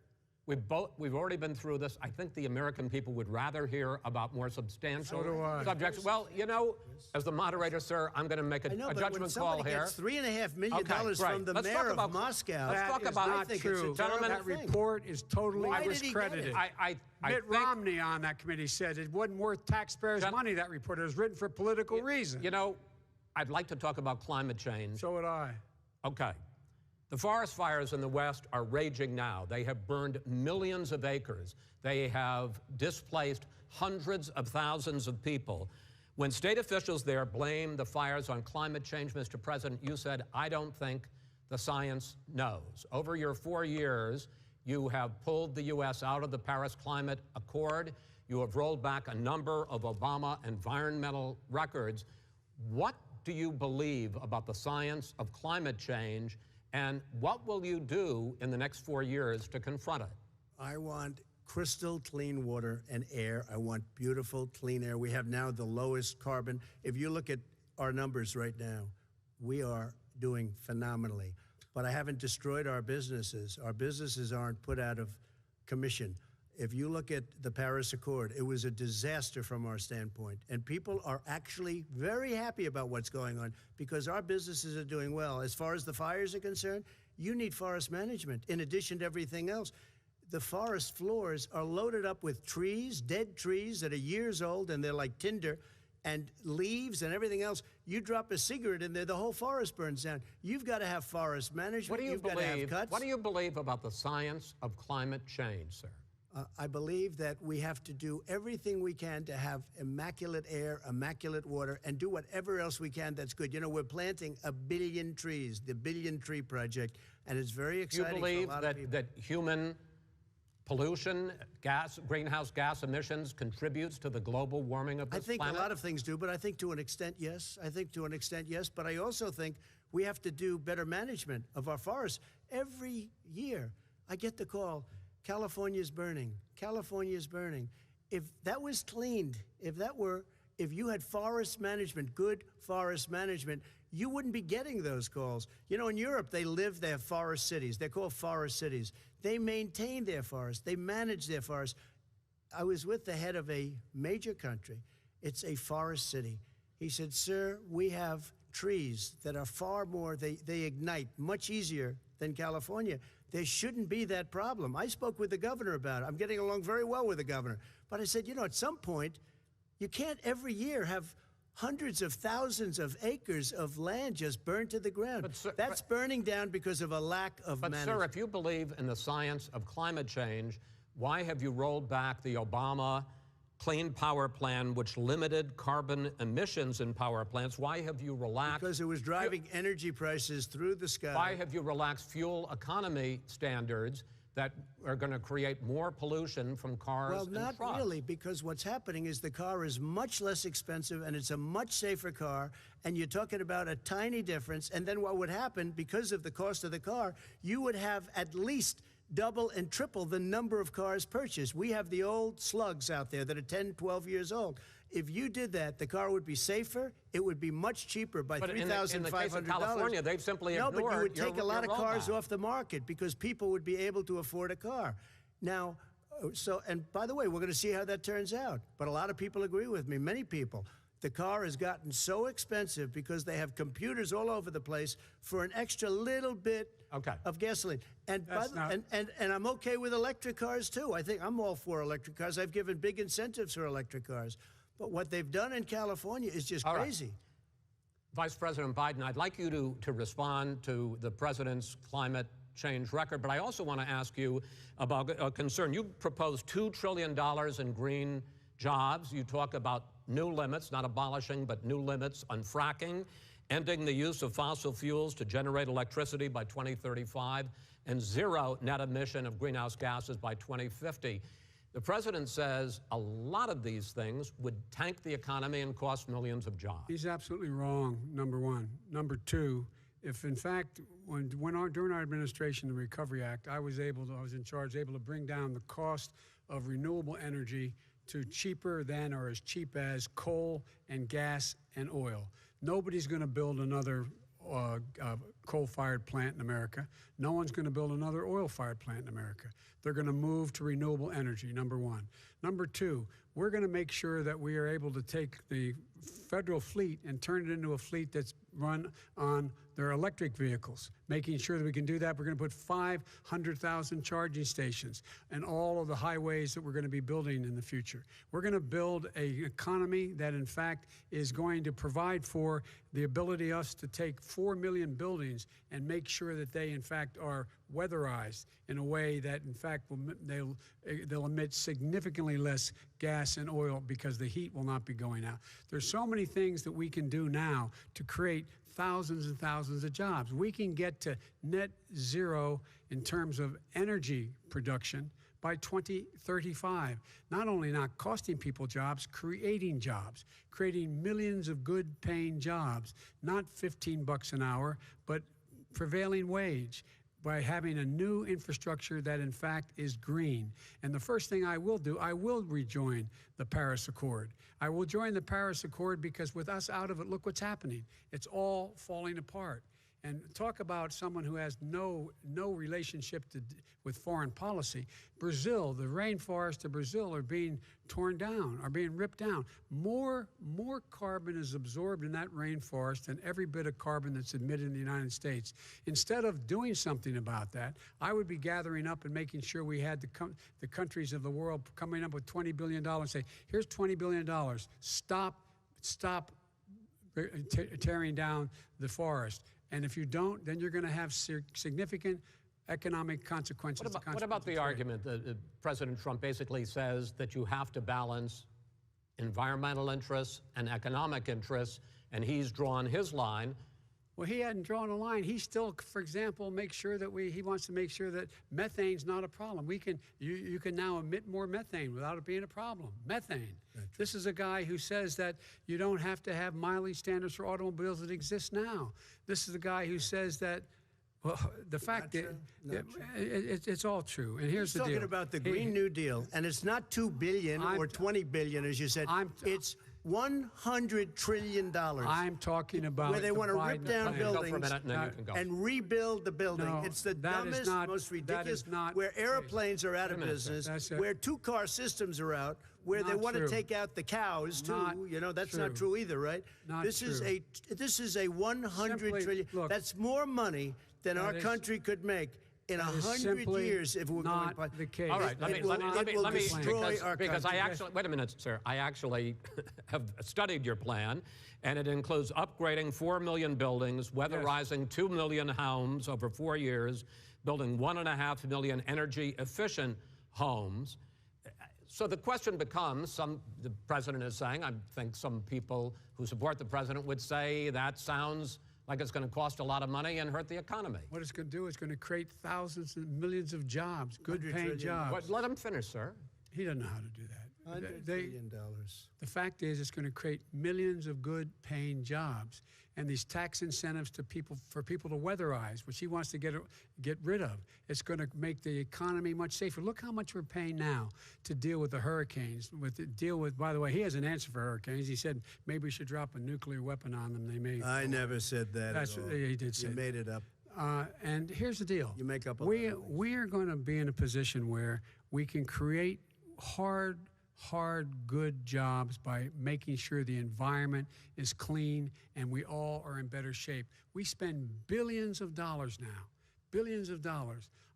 We've already been through this. I think the American people would rather hear about more substantial subjects. Well, you know, as the moderator, sir, I'm going to make a judgment call here. Gets $3.5 million from the mayor of Moscow. Let's talk about not true. Gentlemen, that report is totally discredited. Mitt Romney on that committee said it wasn't worth taxpayers' money, that report. It was written for political reasons. You know, I'd like to talk about climate change. So would I. Okay. The forest fires in the West are raging now. They have burned millions of acres. They have displaced hundreds of thousands of people. When state officials there blame the fires on climate change, Mr. President, you said, I don't think the science knows. Over your 4 years, you have pulled the U.S. out of the Paris Climate Accord. You have rolled back a number of Obama environmental records. What do you believe about the science of climate change? And what will you do in the next 4 years to confront it? I want crystal clean water and air. I want beautiful, clean air. We have now the lowest carbon. If you look at our numbers right now, we are doing phenomenally. But I haven't destroyed our businesses. Our businesses aren't put out of commission. If you look at the Paris Accord, it was a disaster from our standpoint. And people are actually very happy about what's going on because our businesses are doing well. As far as the fires are concerned, you need forest management in addition to everything else. The forest floors are loaded up with trees, dead trees that are years old, and they're like tinder, and leaves and everything else. You drop a cigarette in there, the whole forest burns down. You've got to have forest management. What do you You've got to have cuts. What do you believe about the science of climate change, sir? I believe that we have to do everything we can to have immaculate air, immaculate water, and do whatever else we can that's good. You know, we're planting 1 billion trees, the Billion Tree Project, and it's very exciting for a lot of people. You believe that human pollution, greenhouse gas emissions contributes to the global warming of this planet? I think a lot of things do, but I think to an extent, yes. But I also think we have to do better management of our forests. Every year, I get the call, California's burning. California's burning. If that was cleaned, if you had forest management, good forest management, you wouldn't be getting those calls. You know, in Europe, they have forest cities. They're called forest cities. They maintain their forests. They manage their forests. I was with the head of a major country. It's a forest city. He said, sir, we have trees that are far more, they ignite much easier than California. There shouldn't be that problem. I spoke with the governor about it. I'm getting along very well with the governor. But I said, you know, at some point, you can't every year have hundreds of thousands of acres of land just burned to the ground. That's burning down because of a lack of management. But, sir, if you believe in the science of climate change, why have you rolled back the Obama Clean Power Plan, which limited carbon emissions in power plants? Why have you relaxed? Because it was driving energy prices through the sky. Why have you relaxed fuel economy standards that are going to create more pollution from cars and trucks? Well, not really, because what's happening is the car is much less expensive and it's a much safer car, and you're talking about a tiny difference. And then what would happen, because of the cost of the car, you would have at least double and triple the number of cars purchased. We have the old slugs out there that are 10, 12 years old. if you did that, the car would be safer. It would be much cheaper by $3,500. In the case of California, they've simply ignored No, but you would take a lot of cars rollback off the market because people would be able to afford a car. Now, and by the way, we're going to see how that turns out. But a lot of people agree with me, many people. The car has gotten so expensive because they have computers all over the place for an extra little bit of gasoline. And I'm okay with electric cars, too. I think I'm all for electric cars. I've given big incentives for electric cars. But what they've done in California is just crazy. Right. Vice President Biden, I'd like you to respond to the president's climate change record, but I also want to ask you about a concern. You proposed $2 trillion in green jobs. You talk about new limits, not abolishing, but new limits on fracking, ending the use of fossil fuels to generate electricity by 2035, and zero net emission of greenhouse gases by 2050. The president says a lot of these things would tank the economy and cost millions of jobs. He's absolutely wrong, number one. Number two, if in fact, during our administration, the Recovery Act, I was in charge, able to bring down the cost of renewable energy to cheaper than or as cheap as coal and gas and oil. Nobody's going to build another coal-fired plant in America. No one's going to build another oil-fired plant in America. They're going to move to renewable energy, number one. Number two, we're going to make sure that we are able to take the federal fleet and turn it into a fleet that's run on their electric vehicles. Making sure that we can do that, we're going to put 500,000 charging stations and all of the highways that we're going to be building in the future. We're going to build an economy that, in fact, is going to provide for the ability of us to take 4 million buildings and make sure that they, in fact, are weatherized in a way that, in fact, they'll emit significantly less gas and oil because the heat will not be going out. There's so many things that we can do now to create thousands and thousands of jobs. We can get to net zero in terms of energy production by 2035. Not only not costing people jobs, creating millions of good paying jobs, not $15 an hour, but prevailing wage, by having a new infrastructure that, in fact, is green. And the first thing I will do, I will rejoin the Paris Accord. I will join the Paris Accord because with us out of it, look what's happening. It's all falling apart. And talk about someone who has no relationship with foreign policy. Brazil, the rainforests of Brazil are being torn down, are being ripped down. More carbon is absorbed in that rainforest than every bit of carbon that's emitted in the United States. Instead of doing something about that, I would be gathering up and making sure we had the countries of the world coming up with $20 billion and say, here's $20 billion. Stop tearing down the forest. And if you don't, then you're going to have significant economic consequences. What about the argument that President Trump basically says that you have to balance environmental interests and economic interests, and he's drawn his line? Well, he hadn't drawn a line. He still, for example, makes sure that he wants to make sure that methane's not a problem. You can now emit more methane without it being a problem. Methane. This is a guy who says that you don't have to have mileage standards for automobiles that exist now. This is a guy who says that, well, the fact that it's all true. And here's the deal. He's talking about the Green New Deal, and it's not $2 billion or $20 billion, as you said. It's $100 trillion. I'm talking about where they want to rip down buildings and rebuild the building. No, it's the dumbest, most ridiculous. Where airplanes are out of business, where two-car systems are out, where they want to take out the cows too. That's not true either, right? This is a $100 trillion. Look, that's more money than our country could make in 100 years if we're going by the case. All right, let me destroy our country. Because I actually, wait a minute, sir. I actually have studied your plan, and it includes upgrading 4 million buildings, weatherizing 2 million homes over 4 years, building 1.5 million energy-efficient homes. So the question becomes, the president is saying, I think some people who support the president would say that sounds like it's going to cost a lot of money and hurt the economy. What it's going to do is going to create thousands and millions of jobs, good-paying jobs. Let him finish, sir. He doesn't know how to do that. $100 billion. The fact is, it's going to create millions of good-paying jobs, and these tax incentives to people for people to weatherize, which he wants to get rid of. It's going to make the economy much safer. Look how much we're paying now to deal with the hurricanes. By the way, he has an answer for hurricanes. He said maybe we should drop a nuclear weapon on them. They may. I never said that. That's at all. he did say. You made it up. And here's the deal. You make up a lot of things. We are going to be in a position where we can create hard, good jobs by making sure the environment is clean and we all are in better shape. We spend billions of dollars now,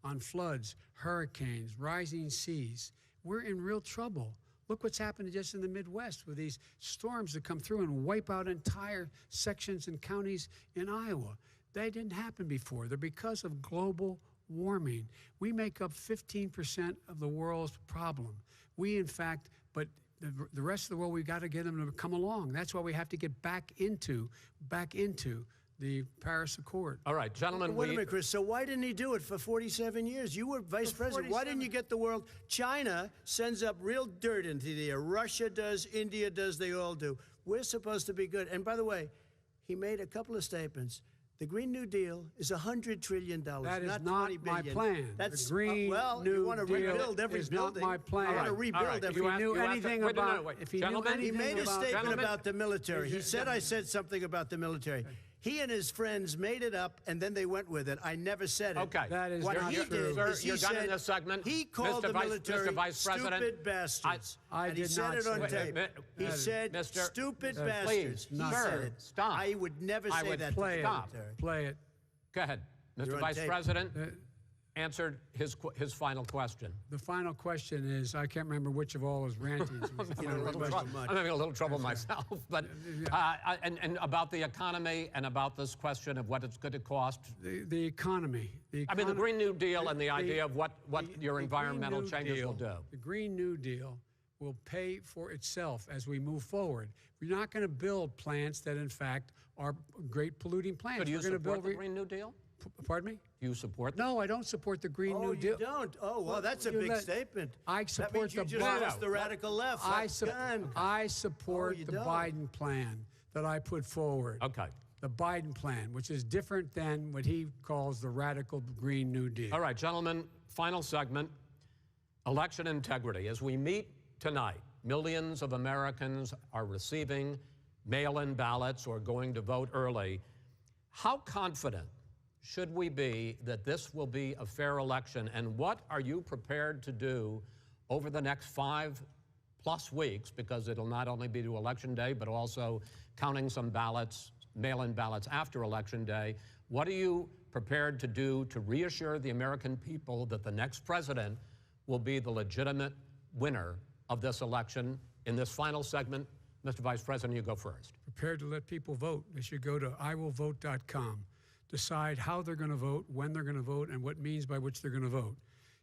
on floods, hurricanes, rising seas. We're in real trouble. Look what's happened just in the Midwest with these storms that come through and wipe out entire sections and counties in Iowa. They didn't happen before. They're because of global warming. We make up 15% of the world's problem. We, in fact, but the rest of the world, we've got to get them to come along. That's why we have to get back into the Paris Accord. All right, gentlemen. Wait a minute, Chris. So why didn't he do it for 47 years? You were vice president. Why didn't you get the world? China sends up real dirt into the air. Russia does. India does. They all do. We're supposed to be good. And by the way, he made a couple of statements. The Green New Deal is $100 trillion, that is not not $20 my billion. plan. That's the Green well, New you want to Deal rebuild every is building. not my plan. I want to rebuild every. If he knew anything about, if he knew anything He made a about, statement about the military. He said I said something about the military. He and his friends made it up, and then they went with it. I never said it. Okay. That is what not he true. did is he You're done said in this segment. he called Mr. the military Mr. Vice President, stupid bastards. I and he did said not it on say tape. that. He said Mr. stupid Please, bastards. He no. said it. Stop. I would never I say would that play to the it. military. Play it. Go ahead. You're Mr. on Vice tape. President answered his final question. The final question is, I can't remember which of all his rantings. I'm having a little trouble myself. But and about the economy and about this question of what it's going to cost. The economy. I mean, the Green New Deal and the idea of what your environmental changes will do. The Green New Deal will pay for itself as we move forward. We're not going to build plants that, in fact, are great polluting plants. So do you We're going to support build the Green New Deal? Pardon me? Do you support No, I don't support the Green New Oh, Deal. you don't? Oh, well, that's a big statement. I That support means you the just Biden. lost the radical left. I Done. support Oh, you the don't. Biden plan that I put forward. Okay. The Biden plan, which is different than what he calls the radical Green New Deal. All right, gentlemen, final segment, election integrity. As we meet tonight, millions of Americans are receiving mail-in ballots or going to vote early. How confident should we be that this will be a fair election, and what are you prepared to do over the next 5+ weeks, because it'll not only be to Election Day, but also counting some ballots, mail-in ballots after Election Day. What are you prepared to do to reassure the American people that the next president will be the legitimate winner of this election? In this final segment, Mr. Vice President, you go first. Prepared to let people vote. They should go to iwillvote.com. Decide how they're going to vote, when they're going to vote, and what means by which they're going to vote.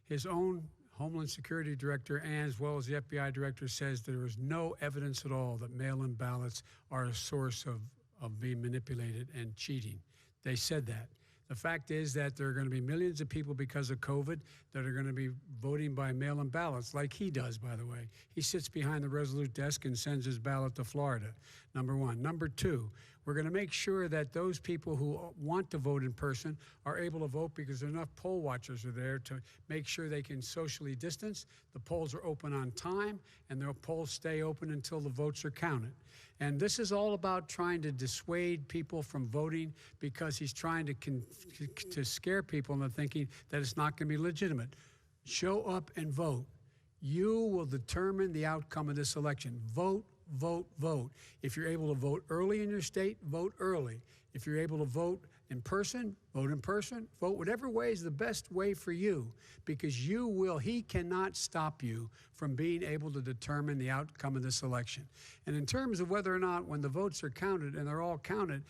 His own Homeland Security Director, and as well as the FBI Director, says there is no evidence at all that mail-in ballots are a source of being manipulated and cheating. They said that. The fact is that there are going to be millions of people because of COVID that are going to be voting by mail-in ballots, like he does, by the way. He sits behind the Resolute desk and sends his ballot to Florida, number one. Number two, we're going to make sure that those people who want to vote in person are able to vote because enough poll watchers are there to make sure they can socially distance. The polls are open on time, and the polls stay open until the votes are counted. And this is all about trying to dissuade people from voting because he's trying to scare people into thinking that it's not going to be legitimate. Show up and vote. You will determine the outcome of this election. Vote, vote, vote. If you're able to vote early in your state, vote early. If you're able to vote in person, vote in person. Vote whatever way is the best way for you, because he cannot stop you from being able to determine the outcome of this election. And in terms of whether or not when the votes are counted, and they're all counted,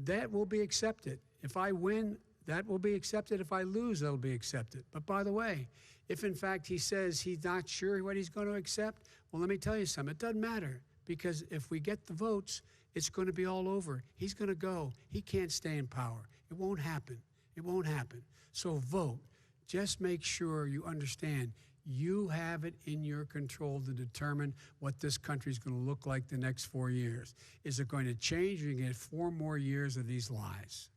that will be accepted. If I win, that will be accepted. If I lose, that'll be accepted. But by the way, if in fact he says he's not sure what he's going to accept, well, let me tell you something. It doesn't matter, because if we get the votes, it's going to be all over. He's going to go. He can't stay in power. It won't happen. It won't happen. So vote. Just make sure you understand You have it in your control to determine what this country is going to look like the next 4 years. Is it going to change, or are you going to get 4 more years of these lies?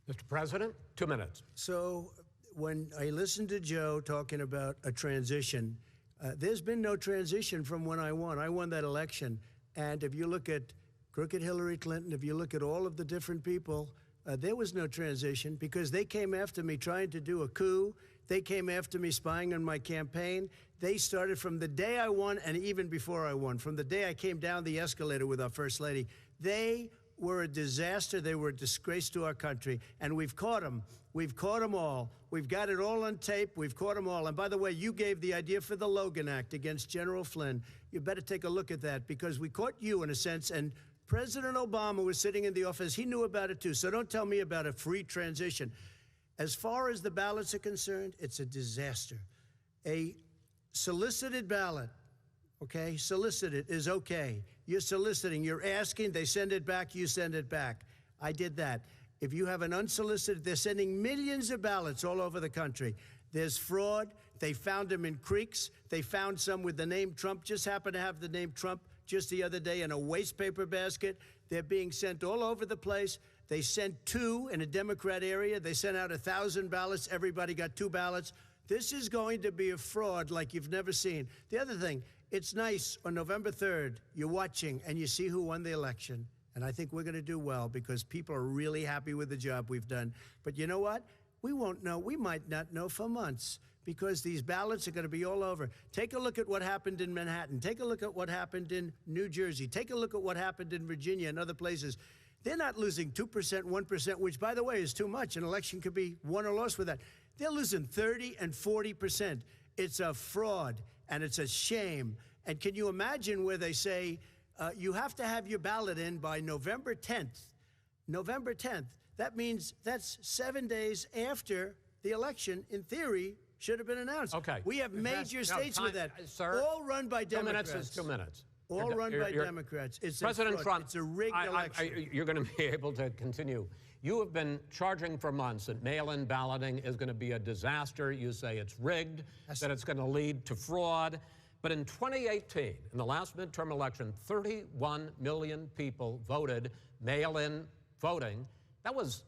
Mr. President, 2 minutes. So when I listened to Joe talking about a transition, there's been no transition from when I won. I won that election. And if you look at crooked Hillary Clinton, if you look at all of the different people, there was no transition because they came after me trying to do a coup. They came after me spying on my campaign. They started from the day I won and even before I won, from the day I came down the escalator with our First Lady. They were a disaster. They were a disgrace to our country. And we've caught them. We've caught them all. We've got it all on tape. We've caught them all. And by the way, you gave the idea for the Logan Act against General Flynn. You better take a look at that because we caught you in a sense. And President Obama was sitting in the office. He knew about it too. So don't tell me about a free transition. As far as the ballots are concerned, it's a disaster. A solicited ballot, okay, solicited is okay. You're soliciting, you're asking, they send it back, you send it back. I did that. If you have an unsolicited, they're sending millions of ballots all over the country. There's fraud. They found them in creeks. They found some with the name Trump, just happened to have the name Trump just the other day in a waste paper basket. They're being sent all over the place. They sent 2 in a Democrat area. They sent out 1,000 ballots. Everybody got 2 ballots. This is going to be a fraud like you've never seen. The other thing, it's nice on November 3rd, you're watching and you see who won the election. And I think we're going to do well because people are really happy with the job we've done. But you know what? We won't know. We might not know for months because these ballots are going to be all over. Take a look at what happened in Manhattan. Take a look at what happened in New Jersey. Take a look at what happened in Virginia and other places. They're not losing 2%, 1%, which, by the way, is too much. An election could be won or lost with that. They're losing 30 and 40%. It's a fraud, and it's a shame. And can you imagine where they say you have to have your ballot in by November 10th? November 10th. That means that's 7 days after the election, in theory, should have been announced. Okay. We have major states with that. Sir, all run by Democrats. 2 minutes is 2 minutes. All run by Democrats. It's President Trump, it's a rigged election. You're going to be able to continue. You have been charging for months that mail-in balloting is going to be a disaster. You say it's rigged, that it's going to lead to fraud. But in 2018, in the last midterm election, 31 million people voted mail-in voting. That was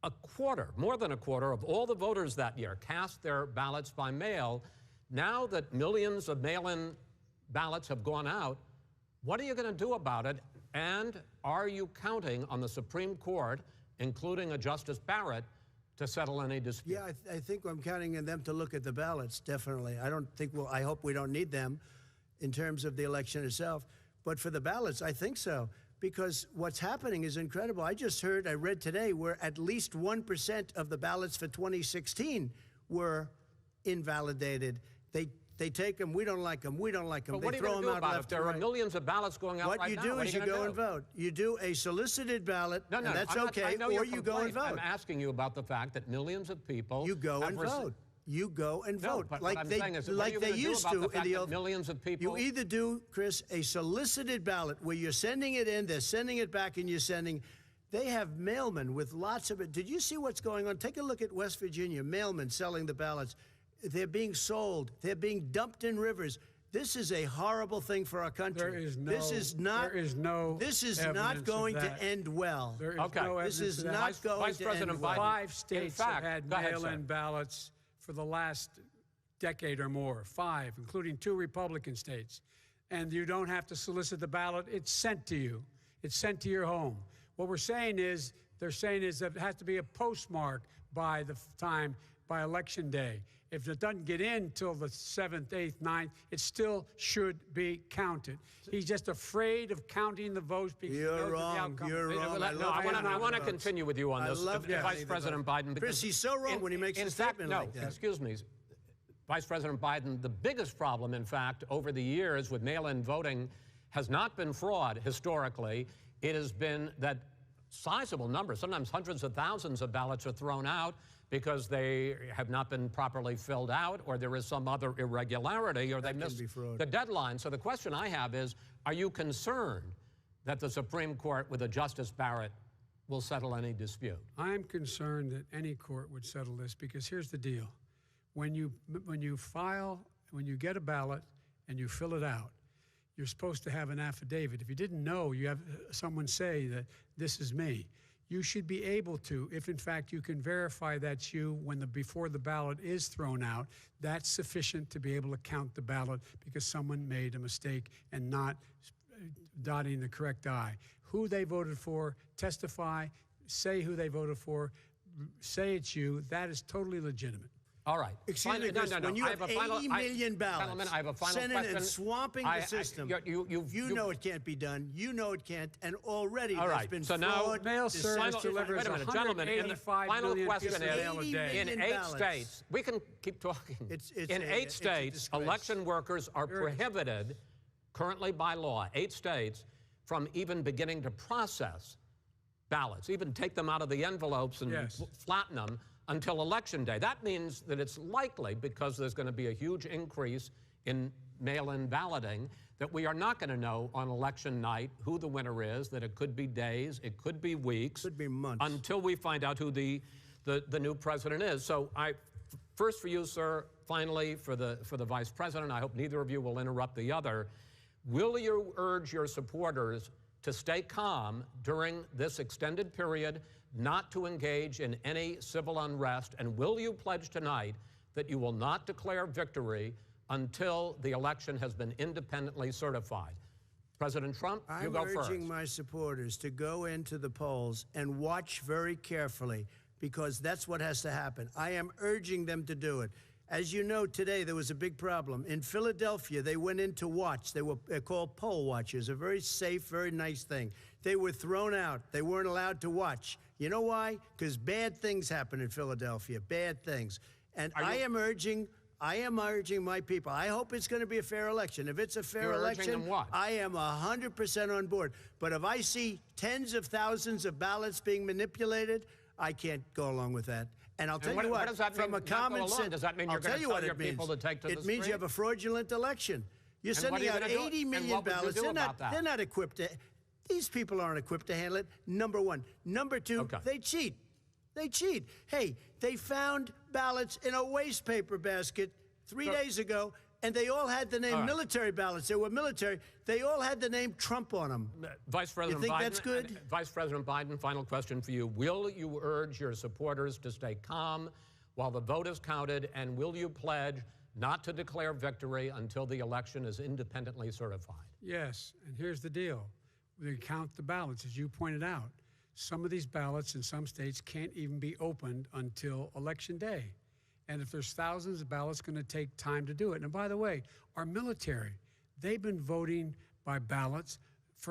a quarter, more than a quarter of all the voters that year cast their ballots by mail. Now that millions of mail-in ballots have gone out, what are you going to do about it? And are you counting on the Supreme Court, including a Justice Barrett, to settle any dispute? Yeah, I think I'm counting on them to look at the ballots, definitely. I hope we don't need them in terms of the election itself. But for the ballots, I think so. Because what's happening is incredible. I read today, where at least 1% of the ballots for 2016 were invalidated. They take them, we don't like them, we don't like them. But what they are you throw going to do about it? If there are right. millions of ballots going out what right you now, do what is are you gonna go do? and vote. You do a solicited ballot, and that's okay, I know or your you go and complaint. vote. I'm asking you about the fact that millions of people You go and vote. You go and vote. But like what I'm they, saying is, like they used to in the old. Millions of people. You either do, Chris, a solicited ballot where you're sending it in, they're sending it back, and you're sending. They have mailmen with lots of it. Did you see what's going on? Take a look at West Virginia. Mailmen selling the ballots. They're being sold. They're being dumped in rivers. This is a horrible thing for our country. This is not going to end well. There is no evidence This is of that. not going to end well. 5 states have had mail-in ballots for the last decade or more. 5, including 2 Republican states. And you don't have to solicit the ballot. It's sent to you. It's sent to your home. What they're saying is that it has to be a postmark by election day. If it doesn't get in till the 7th, 8th, 9th, it still should be counted. He's just afraid of counting the votes because he knows the outcome. You're wrong. I want to continue with you on this, Vice President Biden. Chris, he's so wrong when he makes a statement like that. Excuse me, Vice President Biden, the biggest problem, in fact, over the years with mail-in voting has not been fraud historically. It has been that sizable numbers, sometimes hundreds of thousands of ballots are thrown out because they have not been properly filled out, or there is some other irregularity, or they missed the deadline. So the question I have is, are you concerned that the Supreme Court with a Justice Barrett will settle any dispute? I'm concerned that any court would settle this because here's the deal. when you get a ballot and you fill it out, you're supposed to have an affidavit. If you didn't know, you have someone say that this is me. You should be able to, if in fact you can verify that's you before the ballot is thrown out, that's sufficient to be able to count the ballot because someone made a mistake and not dotting the correct I. Who they voted for, testify, say who they voted for, say it's you. That is totally legitimate. All right. Excuse me, Chris, when you have 80 million ballots, gentlemen, I have a final Senate question. and swamping the system, you know it can't be done. You know it can't, and already there's been so now fraud. Mail service delivers wait a minute, gentlemen. And the final question is: in 8 states, we can keep talking. In 8 states, election workers are prohibited currently by law. 8 states from even beginning to process ballots, even take them out of the envelopes and flatten them until Election Day. That means that it's likely, because there's going to be a huge increase in mail-in balloting, that we are not going to know on election night who the winner is, that it could be days, it could be weeks. Could be months. Until we find out who the new president is. So first for you, sir, finally for the vice president, I hope neither of you will interrupt the other. Will you urge your supporters to stay calm during this extended period, not to engage in any civil unrest, and will you pledge tonight that you will not declare victory until the election has been independently certified? President Trump, you go first. I'm urging my supporters to go into the polls and watch very carefully, because that's what has to happen. I am urging them to do it. As you know, today there was a big problem. In Philadelphia, they went in to watch. They're called poll watchers, a very safe, very nice thing. They were thrown out. They weren't allowed to watch. You know why? Because bad things happen in Philadelphia, bad things. And I am urging my people. I hope it's going to be a fair election. If it's a fair election, I am 100% on board. But if I see tens of thousands of ballots being manipulated, I can't go along with that. And I'll tell you what, does that from mean, a common sense, does that mean you're going to tell your people to take to the street? It means you have a fraudulent election. You're sending out 80 million ballots. They're not equipped to. These people aren't equipped to handle it. Number one. Number two, they cheat. They cheat. Hey, they found ballots in a waste paper basket 3 days ago, and they all had the name military ballots. They were military. They all had the name Trump on them. Vice President you think Biden, that's good? Vice President Biden, final question for you. Will you urge your supporters to stay calm while the vote is counted, and will you pledge not to declare victory until the election is independently certified? Yes, and here's the deal. We count the ballots, as you pointed out. Some of these ballots in some states can't even be opened until Election Day. And if there's thousands of ballots, it's going to take time to do it. And by the way, our military, they've been voting by ballots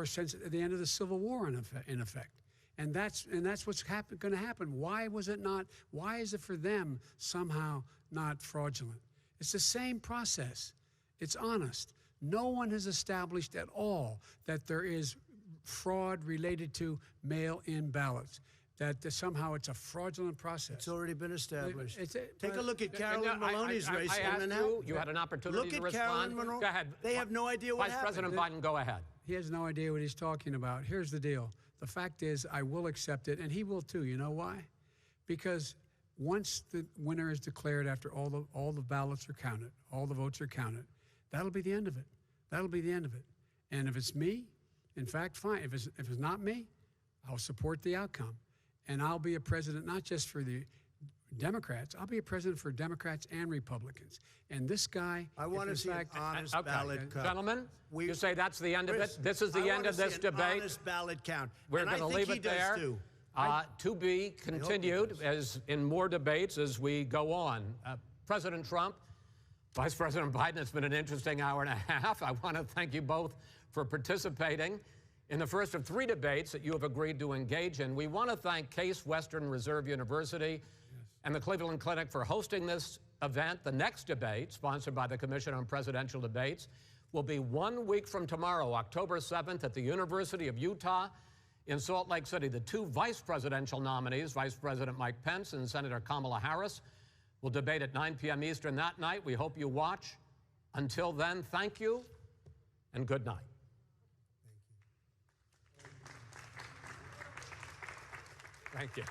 since the end of the Civil War, in effect. And that's what's going to happen. Why is it for them somehow not fraudulent? It's the same process. It's honest. No one has established at all that there is fraud related to mail-in ballots, that somehow it's a fraudulent process. It's already been established. Take a look at Carolyn Maloney's race. You had an opportunity to respond. Look at Carolyn Maloney. Go ahead. They have no idea what happened. Vice President Biden, go ahead. He has no idea what he's talking about. Here's the deal. The fact is, I will accept it, and he will too. You know why? Because once the winner is declared, after all the ballots are counted, all the votes are counted, that'll be the end of it. That'll be the end of it. And if it's me, in fact, fine. If it's not me, I'll support the outcome. And I'll be a president not just for the Democrats. I'll be a president for Democrats and Republicans. And this guy, I want to see an honest ballot count. Gentlemen, you say that's the end of it? This is the end of this debate? Honest ballot count. We're going to leave it there. To be continued as in more debates as we go on. President Trump, Vice President Biden, it's been an interesting hour and a half. I want to thank you both for participating in the first of 3 debates that you have agreed to engage in. We want to thank Case Western Reserve University and the Cleveland Clinic for hosting this event. The next debate, sponsored by the Commission on Presidential Debates, will be 1 week from tomorrow, October 7th, at the University of Utah in Salt Lake City. The 2 vice presidential nominees, Vice President Mike Pence and Senator Kamala Harris, will debate at 9 p.m. Eastern that night. We hope you watch. Until then, thank you and good night. Thank you.